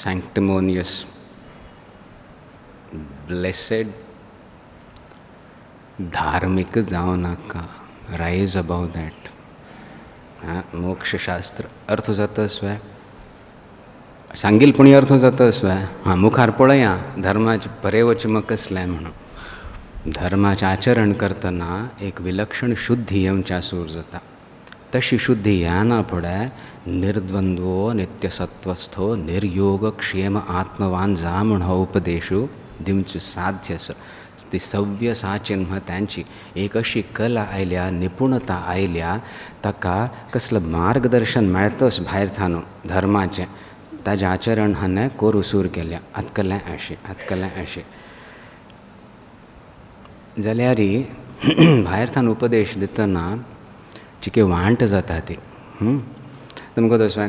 सॅंक्टिमोनियस, ब्लेसेड, धार्मीक जावं नाका. रायज अबाव दॅट. मोक्षशास्त्र अर्थ जाता स्वय सांगिलपणी अर्थ जाता स्वय. मुखार पळया धर्माचें बरें वचें म्हाका कसलें म्हणून. धर्माचें आचरण करतना एक विलक्षण शुद्धी येवच्या सूर जाता. तशी शुद्धी येना फुडें निर्द्वंद्वो नित्यसत्वस्थो निर्योग क्षेम आत्मवान जा म्हूण हो उपदेशू दिवचो साध्य आसा. ती सव्य साचीन तांची एक अशी कला आयल्या, निपुणता आयल्या, ताका कसलं मार्गदर्शन मेळतस भायर थानू धर्माचें, ताजें आचरण हाणें करूं सूर केल्या. आतकलें अशें जाल्यार भायर थान उपदेश दितना चिके वांट जाता ती. तुमकां तसो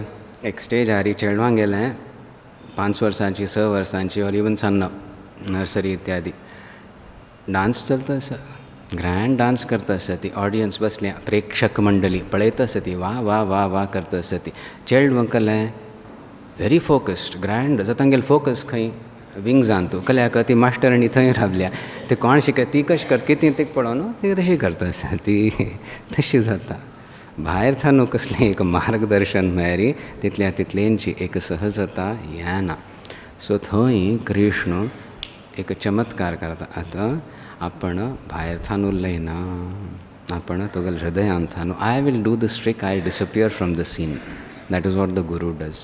एक स्टेजार चेडवां गेलें 5 वर्सांची, 6 वर्सांची, और इवन सन्न नर्सरी इत्यादी, डांस चलता आसा, ग्रँड डांस करता आसा ती. ऑडियन्स बसल्या, प्रेक्षक मंडळी पळयता आसा ती, वा वा वा वा करता आसा ती. चेडवां कलें व्हेरी फोकस्ड, ग्रँड जाता गेल फोकस खंय विंग्जान तूं कल्याक ती मास्टरांनी थंय रावल्या. ते कोण शिकय ती कशें कर, कितें तें पळोवन ती तशी करता आसा ती. तशी जाता. भायर थानू कसलें एक मार्गदर्शन मेळ्ळी तितल्या तितलेंची एक सहजता येना. सो थंय कृष्ण एक चमत्कार करता. आतां आपण भायर थान उरलय ना, आपण तुगेल हृदयांत थानू I will do this trick I disappear from the scene. That is what the guru does.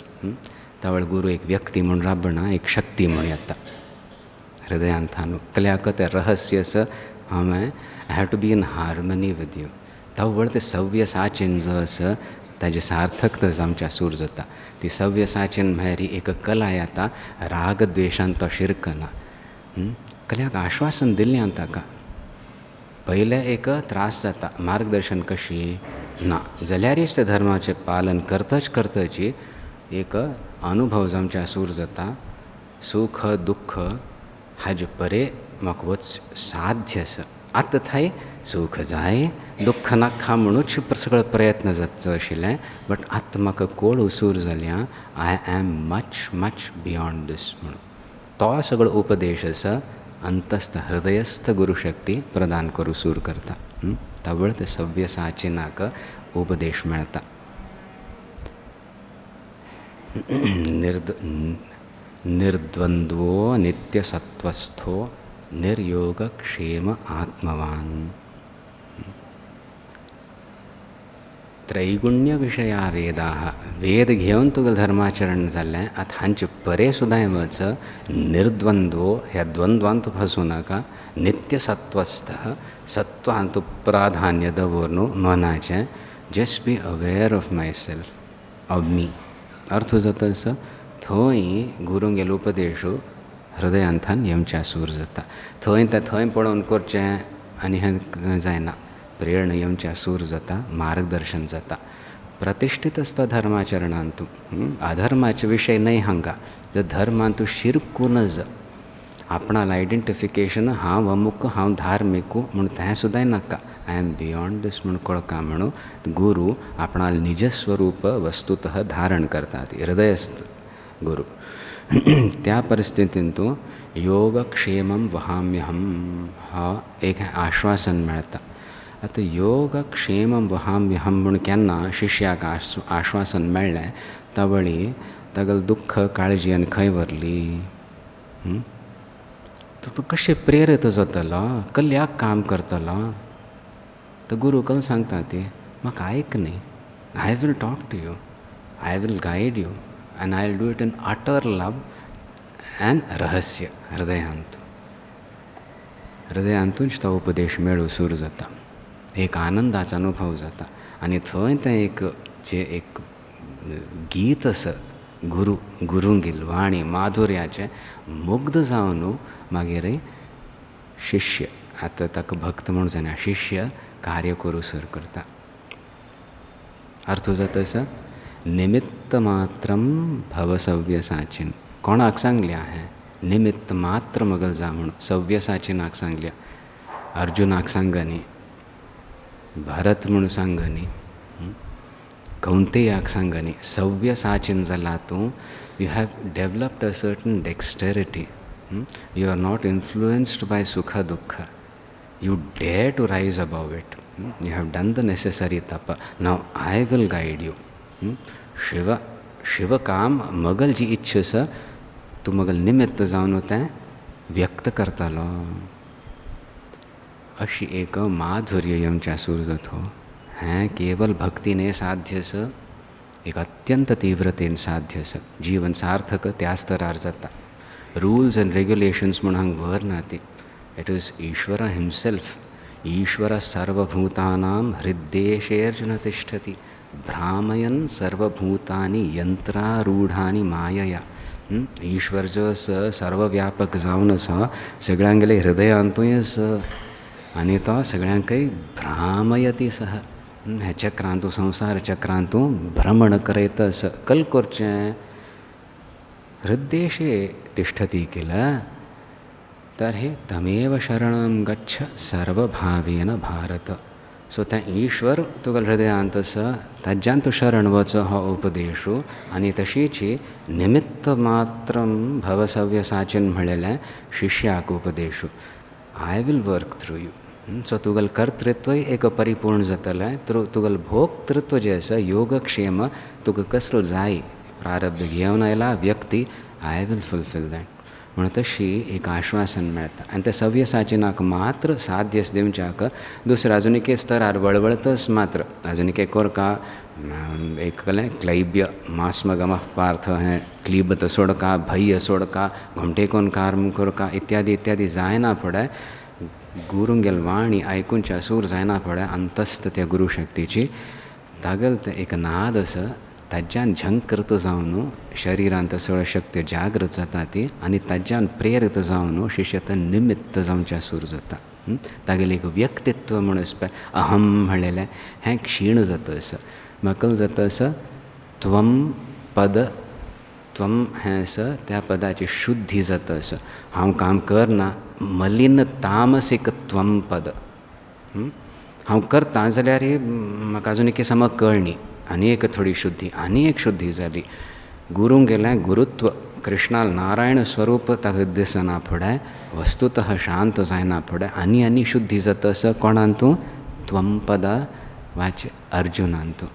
त्यावेळ गुरू एक व्यक्ती म्हणून राबना एक शक्ती म्हणून येता हृदयांत थानू कल्याक ते रहस्य स हांवें I have to be in harmony with you. त्यावेळ ते सव्य साचीन जो आसा ताजी सार्थकता आमच्या सूर जाता. ती सव्य साचीन म्हळ्यार एक कला येता राग द्वेशान तो शिरकना. कल्याक आश्वासन दिल्लें ताका पयले एक त्रास जाता मार्गदर्शन कशी ना जाल्यार इश्ट धर्माचें पालन करतची एक अनुभव आमच्या सूर जाता. सुख दुःख हाजे परे म्हाका वच साध्य आसा. आतां थंय सूख जाय दुःख नाका म्हणूच सगळो प्रयत्न जातचो आशिल्लें. बट आतां म्हाका कळ उसूर जाल्या I am much much beyond this म्हणून. तो सगळो उपदेश आसा अंतस्थ हृदयस्थ गुरुशक्ती प्रदान करूं सूर करता. त्यावेळ ते सव्य साचिनाक उपदेश मेळटा. निर्द्वंद्वो नित्यसत्वस्थो निर्योगक्षेम आत्मवान. त्रैगुण्य विशया वेदाः वेद घेवन तुगेलें धर्माचरण जाल्लें. आतां हांचे परे सुद्दां वच निर्द्वंद्वो ह्या द्वंद्वांत तूं फसूं नाका. नित्यसत्वस्थः सत्वांत तूं प्राधान्य दवर न्हू मनाचें. Just be aware of my self of me. अर्थ जाता असो थंय गुरूंगेलो उपदेश हृदयांतल्यान येवच्या सूर जाता. थंय पळोवन करचें आनी हें जायना. प्रेरणा येवच्या सूर जाता मार्गदर्शन जाता. प्रतिश्ठीत आसता धर्माचरणांत तूं. अधर्माचे विशय न्हय हांगा. जर धर्मान तूं शिरकूनच आपणाल आयडेंटिफिकेशन हांव अमूक हांव धार्मीक म्हूण तें सुद्दां नाका. आय एम बियॉन्ड दीस म्हूण कळका म्हणून गुरू आपणाल निजस्वरूप वस्तुतः धारण करतात. हृदयस्थ गुरू. त्या परिस्थितीन तूं योगक्षेमं वहाम्यहम हा एक आश्वासन मेळटा. आतां योगक्षेमं वहाम्यहम म्हूण केन्ना शिश्याक आश्वासन मेळ्ळें तावळी तागेलें दुख्ख काळजी आनी खंय व्हरली. तूं कशें प्रेरीत जातलो कसल्याक काम करतलो. तर गुरू कल सांगता ती म्हाका आयक न्ही. I will talk to you I will guide you and I will do it in utter love and रहस्य. हृदयांतूच तो उपदेश मेळूं सूर जाता. एक आनंदाचो अनुभव जाता. आनी थंय तें एक गीत आसा गुरूंगेल वाणी माधुर्याचें मुग्ध जावन मागीर शिष्य आतां ताका भक्त म्हणून जायना शिष्य कार्य करूं सूर करता. अर्थ जाता असो निमित्त मात्रम भव सव्य साचीन. कोणाक सांगल्या हें निमित्त मात्र मगल जा म्हणून सव्य साचिनाक सांगल्या. अर्जुनाक सांगनी भरत म्हणून सांगनी कौंतेयाक सांगनी. सव्य साचीन जाला तूं you have developed a certain dexterity. You are not influenced by सुख दुःख. You dare to rise above it. You have done the necessary तप. Now I will guide you. शिवकाम मगल जी इच्छा आसा तूं मगल निमित्त जावन तें व्यक्त करतलो. अशी एक माधुर्य येवच्या सूर जातो. हें केवल भक्तीने साध्य आसा. एक अत्यंत तीव्रतेन साध्य आसा. जीवन सार्थक त्या स्तरार जाता. रुल्स एंड रेग्युलेशन्स म्हूण हांगा व्हर ना ती. इट इज ईश्वर हिमसेल्फ. ईश्वर सर्वभूतानां हृद्देशेर्जुन तिष्ठति भ्रामयन् सर्वभूतानि यंत्रारूढानि मायया. ईश्वर जो आसा सर्वव्यापक जावन आसा सगळ्यांगेले हृदयांतूय आसा आनी तो सगळ्यांकय भ्रामयती सह. हे चक्रांतू संसार चक्रांतू भ्रमण करयत आसा. कल करचें हृद्देशे तिष्ठति किल तर्हि तमेव शरणं गच्छ सर्वभावेन भारत. सो तें ईश्वर तुगेल हृदयांत आसा ताज्यान तूं शरण वच हो उपदेशू. आनी तशीची निमित्त मात्रम भवसव्य साचीन म्हणलेलें शिष्याक उपदेशू. I will work through you. So तुगेल कर्तृत्वय एक परिपूर्ण जातलें. तुगेल भोक्तृत्व जें आसा योगक्षेम तुका कसलो जाय प्रारब्ध घेवन आयला व्यक्ती आय विल फुलफील दॅट. म्हण तशी एक आश्वासन मेळटा आनी ते सव्य साचिनाक मात्र साध्य दिवच्याक दुसरे अजून एक स्तरार वळवळतच मात्र अजून एक कोरका एक कलें क्लैब्य मास्मगमः पार्थ हें क्लीबत सोडका भय्य सोडका घुमटेकोन कार्म कोरका इत्यादी इत्यादी जायना पडे गुरुंगेल वाणी आयकूनच्या सूर जायना पडे अंतस्त त्या गुरुशक्तीची तागेल ते एक नाद आसा ताज्यान झंकृत जावन शरिरांत सगळ्यो शक्ती जागृत जाता ती आनी ताज्यान प्रेरीत जावन शिष्य निमित्त जावच्या सूर जाता तागेलें एक व्यक्तित्व म्हूण आसपा अहम म्हणलेलें हें क्षीण जाता आसा मकल जाता आसा त्वम पद त्वम हें आसा त्या पदाची शुद्धी जाता आसा हांव काम करना मलीन तामसीक त्वम पद हांव करता जाल्यार म्हाका आजून एक समज कळ्ळी आनी एक थोडी शुद्धी आनी एक शुद्धी जाली गुरूंक गेलें गुरुत्व कृष्णाल नारायण स्वरूप ताका दिसना फुडें वस्तुतः शांत जायना फुडें आनी आनी शुद्धी जाता आसा कोणान तूं त्वम पदा वाच अर्जुनान तूं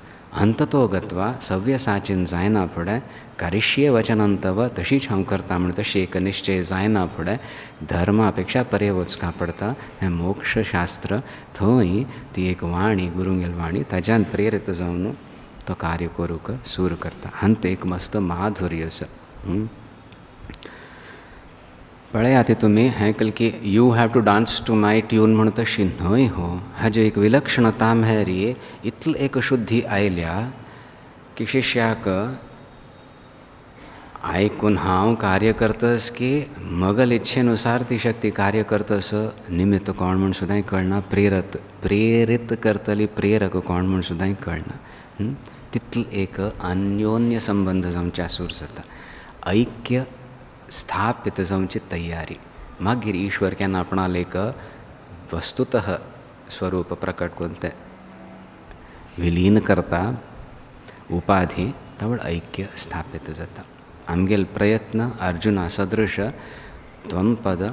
अंततो गत्वा सव्य साचीन जायना फुडें करिष्ये वचनं तव तशीच हांव करता म्हण तशी एक निश्चय जायना फुडें धर्मा पेक्षा परे वचका पडटा हें मोक्षशास्त्र थंय ती एक वाणी गुरूंगेल वाणी ताज्यान प्रेरीत जावन तो कार्य करूंक सूर करता हांत एक मस्त माधुर्य आसा पळयात तुमी हें केलें की you have to dance to my tune म्हण तशी न्हय हो हाजे एक विलक्षणता म्हळ्यार इतली एक शुद्धी आयल्या की शिश्याक आयकून हांव कार्य करतस की मगल इच्छेनुसार ती शक्ती कार्य करतस निमित्त कोण म्हूण सुद्दां कळना प्रेरीत करतली प्रेरक कोण म्हूण सुद्दां कळना तितलो एक अन्योन्य संबंध जावच्या सूर जाता ऐक्य स्थापित जावची तयारी मागीर ईश्वर केन्ना आपणाल एक वस्तुतः स्वरूप प्रकट करून तें विलीन करता उपाधी तवळ ऐक्य स्थापित जाता आमगेल प्रयत्न अर्जुना सदृश त्वम पद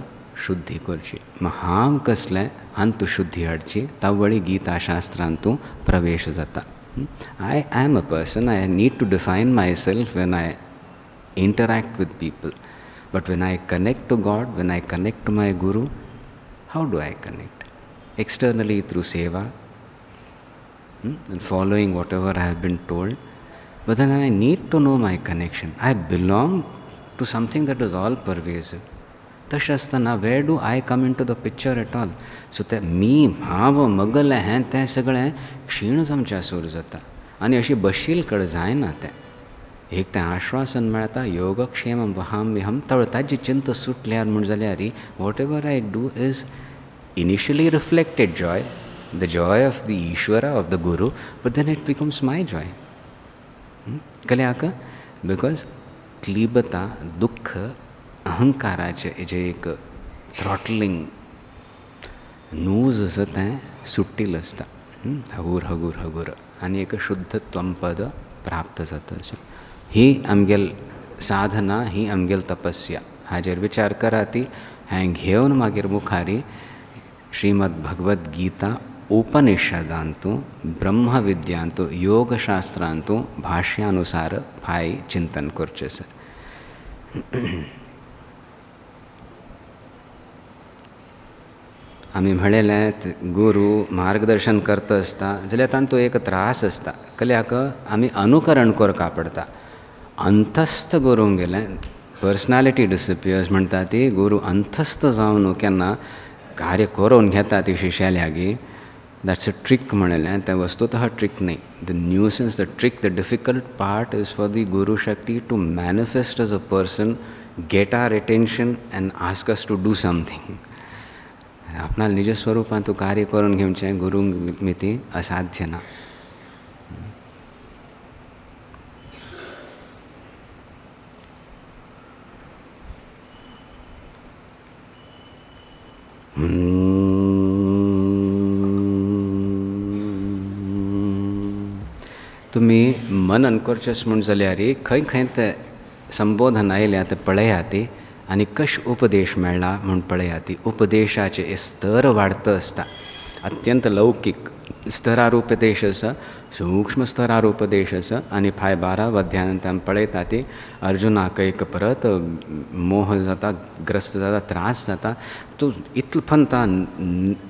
शुद्धी करची मग हांव कसलें हांतू शुद्धी हाडची तावळी गीताशास्त्रांतू प्रवेश जाता I am a person, I need to define myself when I interact with people. But when I connect to God, when I connect to my Guru, how do I connect? Externally through seva, and following whatever I have been told. But then I need to know my connection. I belong to something that is all pervasive. तशें आसतना where do I come into the picture at all so तें मी हांव मगल हें तें सगळें क्षीण जावच्या सूर जाता आनी अशी बशील कड जायना तें एक तें आश्वासन मेळटा योगक्षेमं वहाम्यहं तळ ताजी चिंत सुटल्यार म्हण जाल्यार whatever I do is initially reflected joy the joy of the ईश्वरा of the guru but then it becomes my joy कल्याक बिकॉज क्लिबता दुःख अहंकाराचे जे एक थ्रॉटलिंग नूज आसा तें सुट्टील आसता हगूर हगूर हगूर आनी एक शुद्ध त्वंपद प्राप्त जाता अशें ही आमगेल साधना ही आमगेल तपस्या हाजेर विचार करा ती हें घेवन मागीर मुखारी श्रीमद भगवद गीता उपनिषदांतू ब्रह्मविद्यांतू योगशास्त्रांतू भाष्यानुसार भाय चिंतन करचें आसा आमी म्हणलें गुरू मार्गदर्शन करता आसता जाल्यार तांतू एक त्रास आसता कल्याक आमी अनुकरण करपा पडटा अंतस्थ गुरूंक गेलें पर्सनॅलिटी डिसपियर्स म्हणटा ती गुरू अंतस्थ जावन केन्ना कार्य करून घेता ती शिश्या लागीं दॅट्स अ ट्रीक म्हणलें तें वस्तुतः ट्रीक न्ही the nuisance the trick the difficult part is for the guru shakti to manifest as a person get our attention and ask us to do something आपणा निज स्वरूपान तूं कार्य करून घेवचें गुरूंक मिती असाध्य ना तुमी मनन करचेस म्हूण जाल्यार खंय खंय तें संबोधन आयल्या तें पळयात आनी कश उपदेश मेळ्ळा म्हूण पळयात उपदेशाचे स्तर वाडत आसता अत्यंत लौकीक स्तरारूपदेशस्य सूक्ष्मस्तरारूपदेशस्य आणि 12 अध्यायांत आमी पळयता ती अर्जुनाक एक परत मोह जाता, ग्रस्त जाता, त्रास जाता. तो इतलो फंता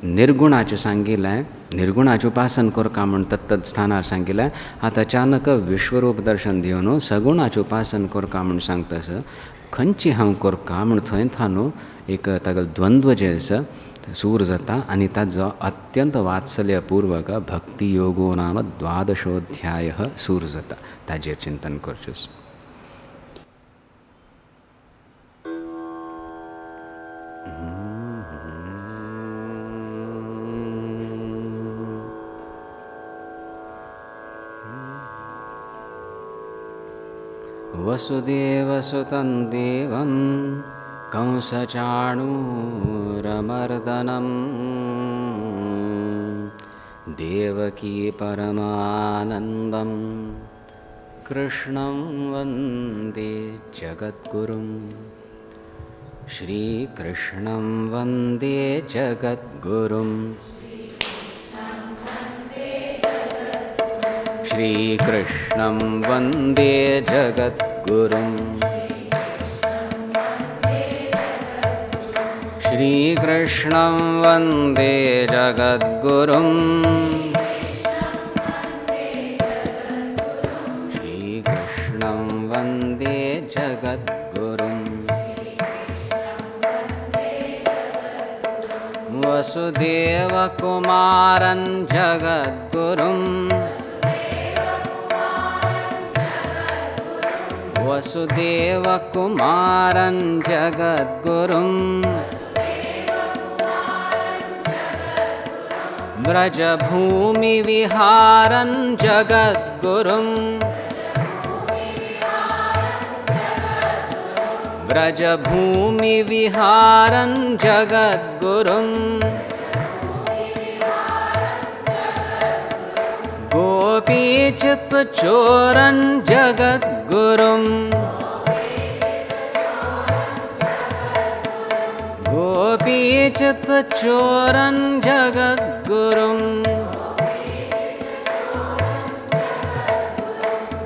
निर्गुणाचें सांगिल्लें, निर्गुणाचें उपासन कर का म्हूण तत्त स्थानार सांगिल्लें. आतां अचानक विश्वरूप दर्शन दिवन सगुणाचें उपासन कर का म्हूण सांगतास. खंयची हांव कर का म्हूण थंय न्हू एक ताका द्वंद्व जे आसा सूर जाता आनी ताजो अत्यंत वात्सल्यपूर्वक भक्ती योगो नाम 12ोऽध्यायः सूर जाता. ताजेर चिंतन करचें. वसुदेवसुतं देवं कंसचाणूरमर्दनं देवकी परमानन्दं कृष्णं वन्दे जगद्गुरुं. श्रीकृष्णं वन्दे जगद्गुरुं. श्रीकृष्णं वन्दे जगद्गुरुं. श्रीकृष्णं वन्दे जगद्गुरुं. श्रीकृष्णं वन्दे जगद्गुरुं. वसुदेवकुमारं जगद्गुरुं. वसुदेवकुमारं जगद्गुरुं. व्रजभूमिविहारं जगद्गुरुं. व्रजभूमिविहारं जगद्गुरुं. गोपीचित्तचोरं जगद्गुरुं. गोपीचित्तचोरं जगद्गुरुं.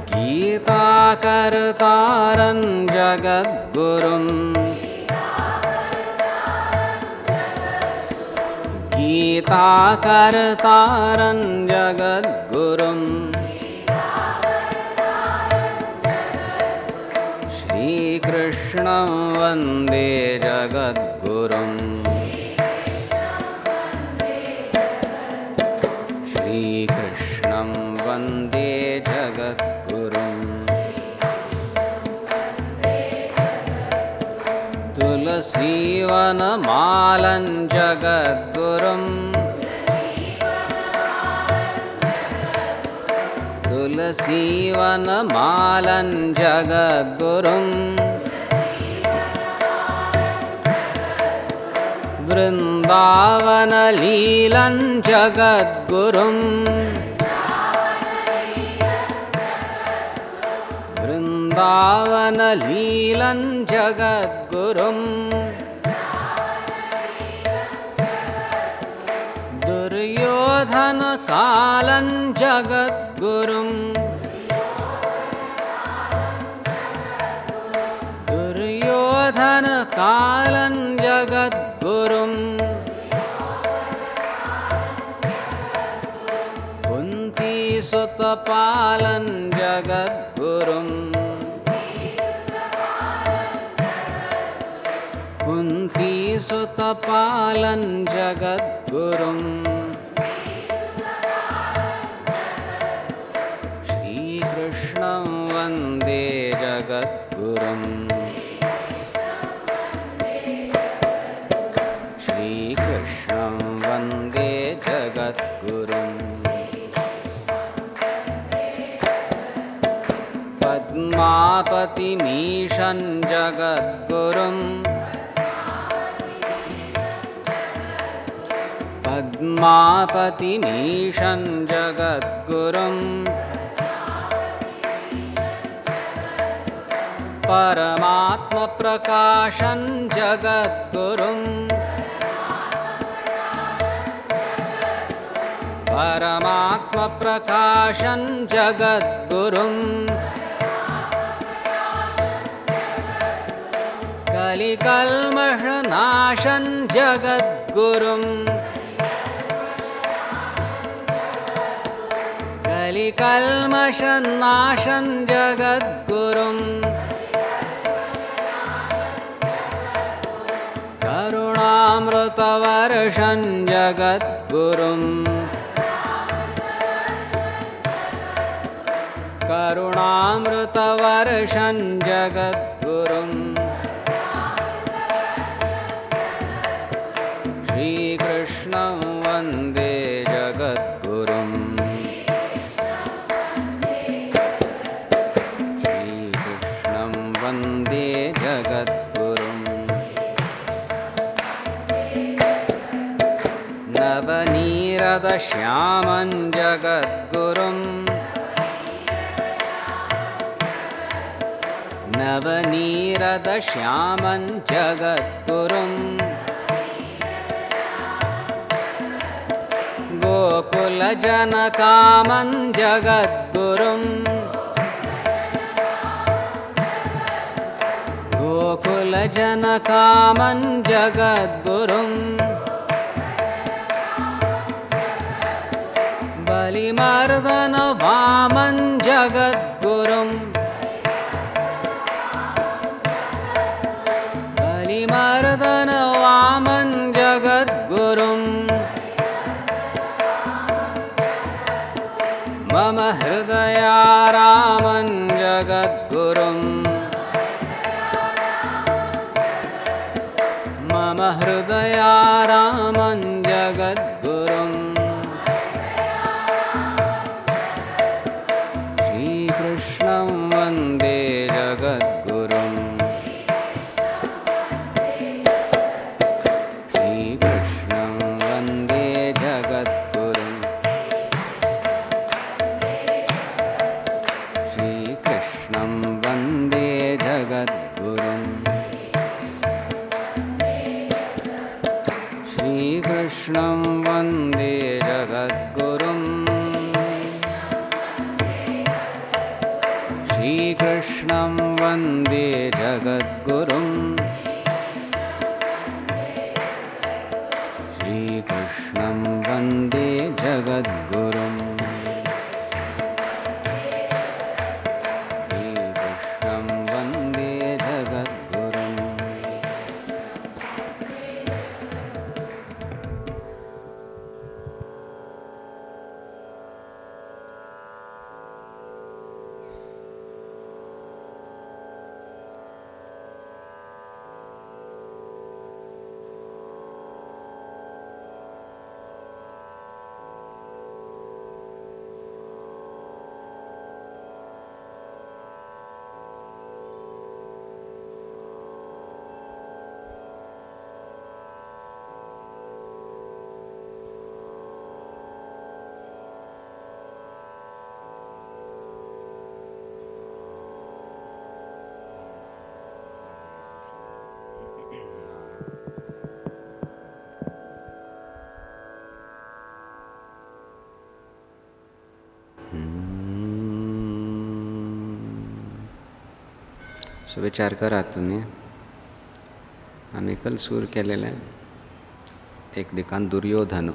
गीताकर्तारं जगद्गुरुं. गीताकर्तारं जगद्गुरुं. श्रीकृष्णं वन्दे जगद्गुरुं. श्रीकृष्णं वन्दे जगद्गुरुं. तुलसीवनमालं जगद्गुरुं. तुलसीवनमालं जगद्गुरुं. वृन्दावनलीलं जगद्गुरुं. वृन्दावनलीलं जगद्गुरुं. दुर्योधनकालं जगद्गुरुं. दुर्योधनकालं जगद्गुरुं. कुन्तीसुतपालं जगद्गुरुं. कुन्तीसुतपालं जगद्गुरुं. श्रीकृष्णं वन्दे जगद्गुरुं. श्रीकृष्णं वन्दे जगद्गुरुं. पद्मापतिमीशं जगद्गुरुं. पद्मापतिमीशं जगद्गुरुं. परमात्मप्रकाशं जगद्गुरुं. परमात्मप्रकाशं जगद्गुरुं कलिकल्मषनाशं जगद्गुरुं कलिकल्मषनाशं जगद्गुरुं करुणामृतवर्षं जगद्गुरुं करुणामृतवर्षं जगद्गुरुं श्रीकृष्णं वन्दे जगद्गुरुं श्रीकृष्णं वन्दे जगद्गुरुं नवनीरदश्यामं जगद्गुरुं नवनीरदश्यामं जगद्गुरुं गोकुलजनकामं जगद्गुरुं गोकुलजनकामं जगद्गुरुं बलिमर्दनवामं जगद्गुरुं बलिमर्दनवामं जगद्गुरुं मम हृदयारामं जगद्गुरुं मम हृदयारामं जगद्गुरुं श्रीकृष्णं वन्दे जगद्गुरुं श्रीकृष्णं वन्दे जगद्गुरुं श्रीकृष्णं वन्दे जगद्गुरुं श्रीकृष्णं वन्दे जगद्गुरुं श्रीकृष्णं वन्दे जगद्गुरुं श्रीकृष्णं वन्दे जगद्गुरुं श्रीकृष्णं वन्दे जगद्गुरुं सो विचार करा तुम्ही आम्ही कल सूर केलेलं आहे एक दिकान दुर्योधन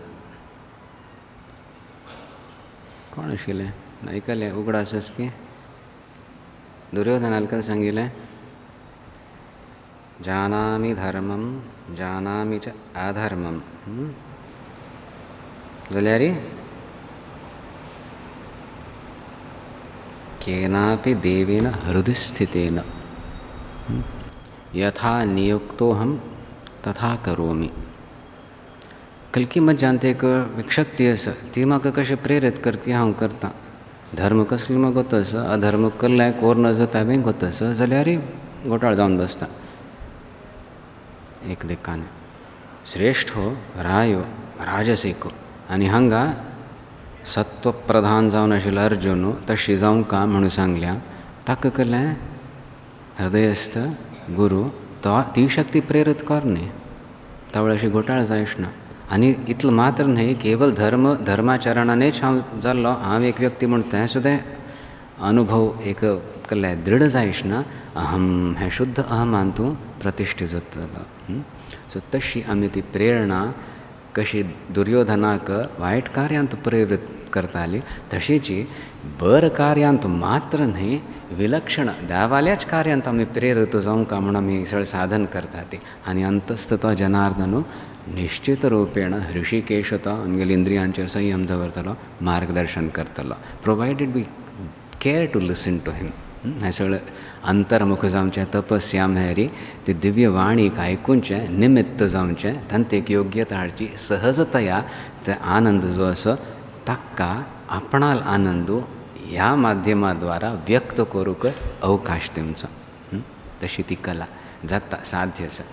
कोण आशिल्लें आयकलें उगडासच की दुर्योधनाल कल सांगिल्लें जानामि धर्मं जानामि च अधर्मं जाल्यार केनापि देवेन हृदि स्थितेन यथा नियुक्तोऽहं तथा करोमि. कलकी मत जानते क एक शक्ती आसा ती म्हाका कशें प्रेरीत करती हांव करता. धर्म कसलो म्हाका तसो अधर्म केल्लें कोर न जाता बीन तसो जाल्यार घोटाळ जावन बसता. एक दिकान श्रेष्ठो रायो राजसिको आनी हांगा सत्वप्रधान जावन आशिल्लो अर्जुन तशी जावंका म्हणून सांगल्या. ताका केलें हृदयस्थ गुरू तो ती शक्ती प्रेरीत कर न्ही तावळे अशी घोटाळ जायच ना. आनी इतलें मात्र न्हय, केवल धर्माचरणानेच हांव जाल्लो, हांव एक व्यक्ती म्हूण तें सुद्दां अनुभव एक कसले दृढ जायच ना, अहम हें शुद्ध अहमांतूं प्रतिश्ठीत जातलो. सो तशी आमी ती प्रेरणा कशी दुर्योधनाक वायट कार्यांत प्रेरीत करताली, तशीची बरे कार्यांत मात्र न्हय, विलक्षण देवाल्याच कार्यांत आमी प्रेरीत जावंक म्हूण आमी सगळें साधन करता ती. आनी अंतस्थ तो जनार्दनू निश्चित रुपेण ऋषिकेश तो आमगेल्या इंद्रियांचेर संयम दवरतलो, मार्गदर्शन करतलो, provided we care to listen to him. हें सगळें अंतर्मुख जावचें, तपस्या म्हळ्यार ती दिव्य वाणीक आयकुनचें, निमित्त जावचें, तांतेक योग्यता हाडची, सहजतया ते आनंद जो आसा ताका आपणाल आनंदू ह्या माध्यमा द्वारा व्यक्त करूंक अवकाश दिवचो. तशी ती कला जाता, साध्य आसा.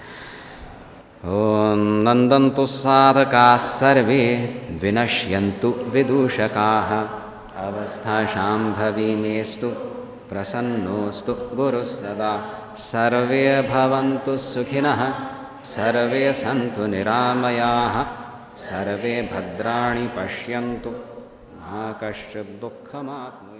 ओम नंदन्तु साधकाः सर्वे विनश्यन्तु विदूषकाः अवस्थाशाम्भवी मेस्तु प्रसन्नोऽस्तु गुरुः सदा. सर्वे भवन्तु सुखिनः सर्वे सन्तु निरामयाः सर्वे भद्राणि पश्यन्तु मा कश्चित् दुःखमाप्नुयात्.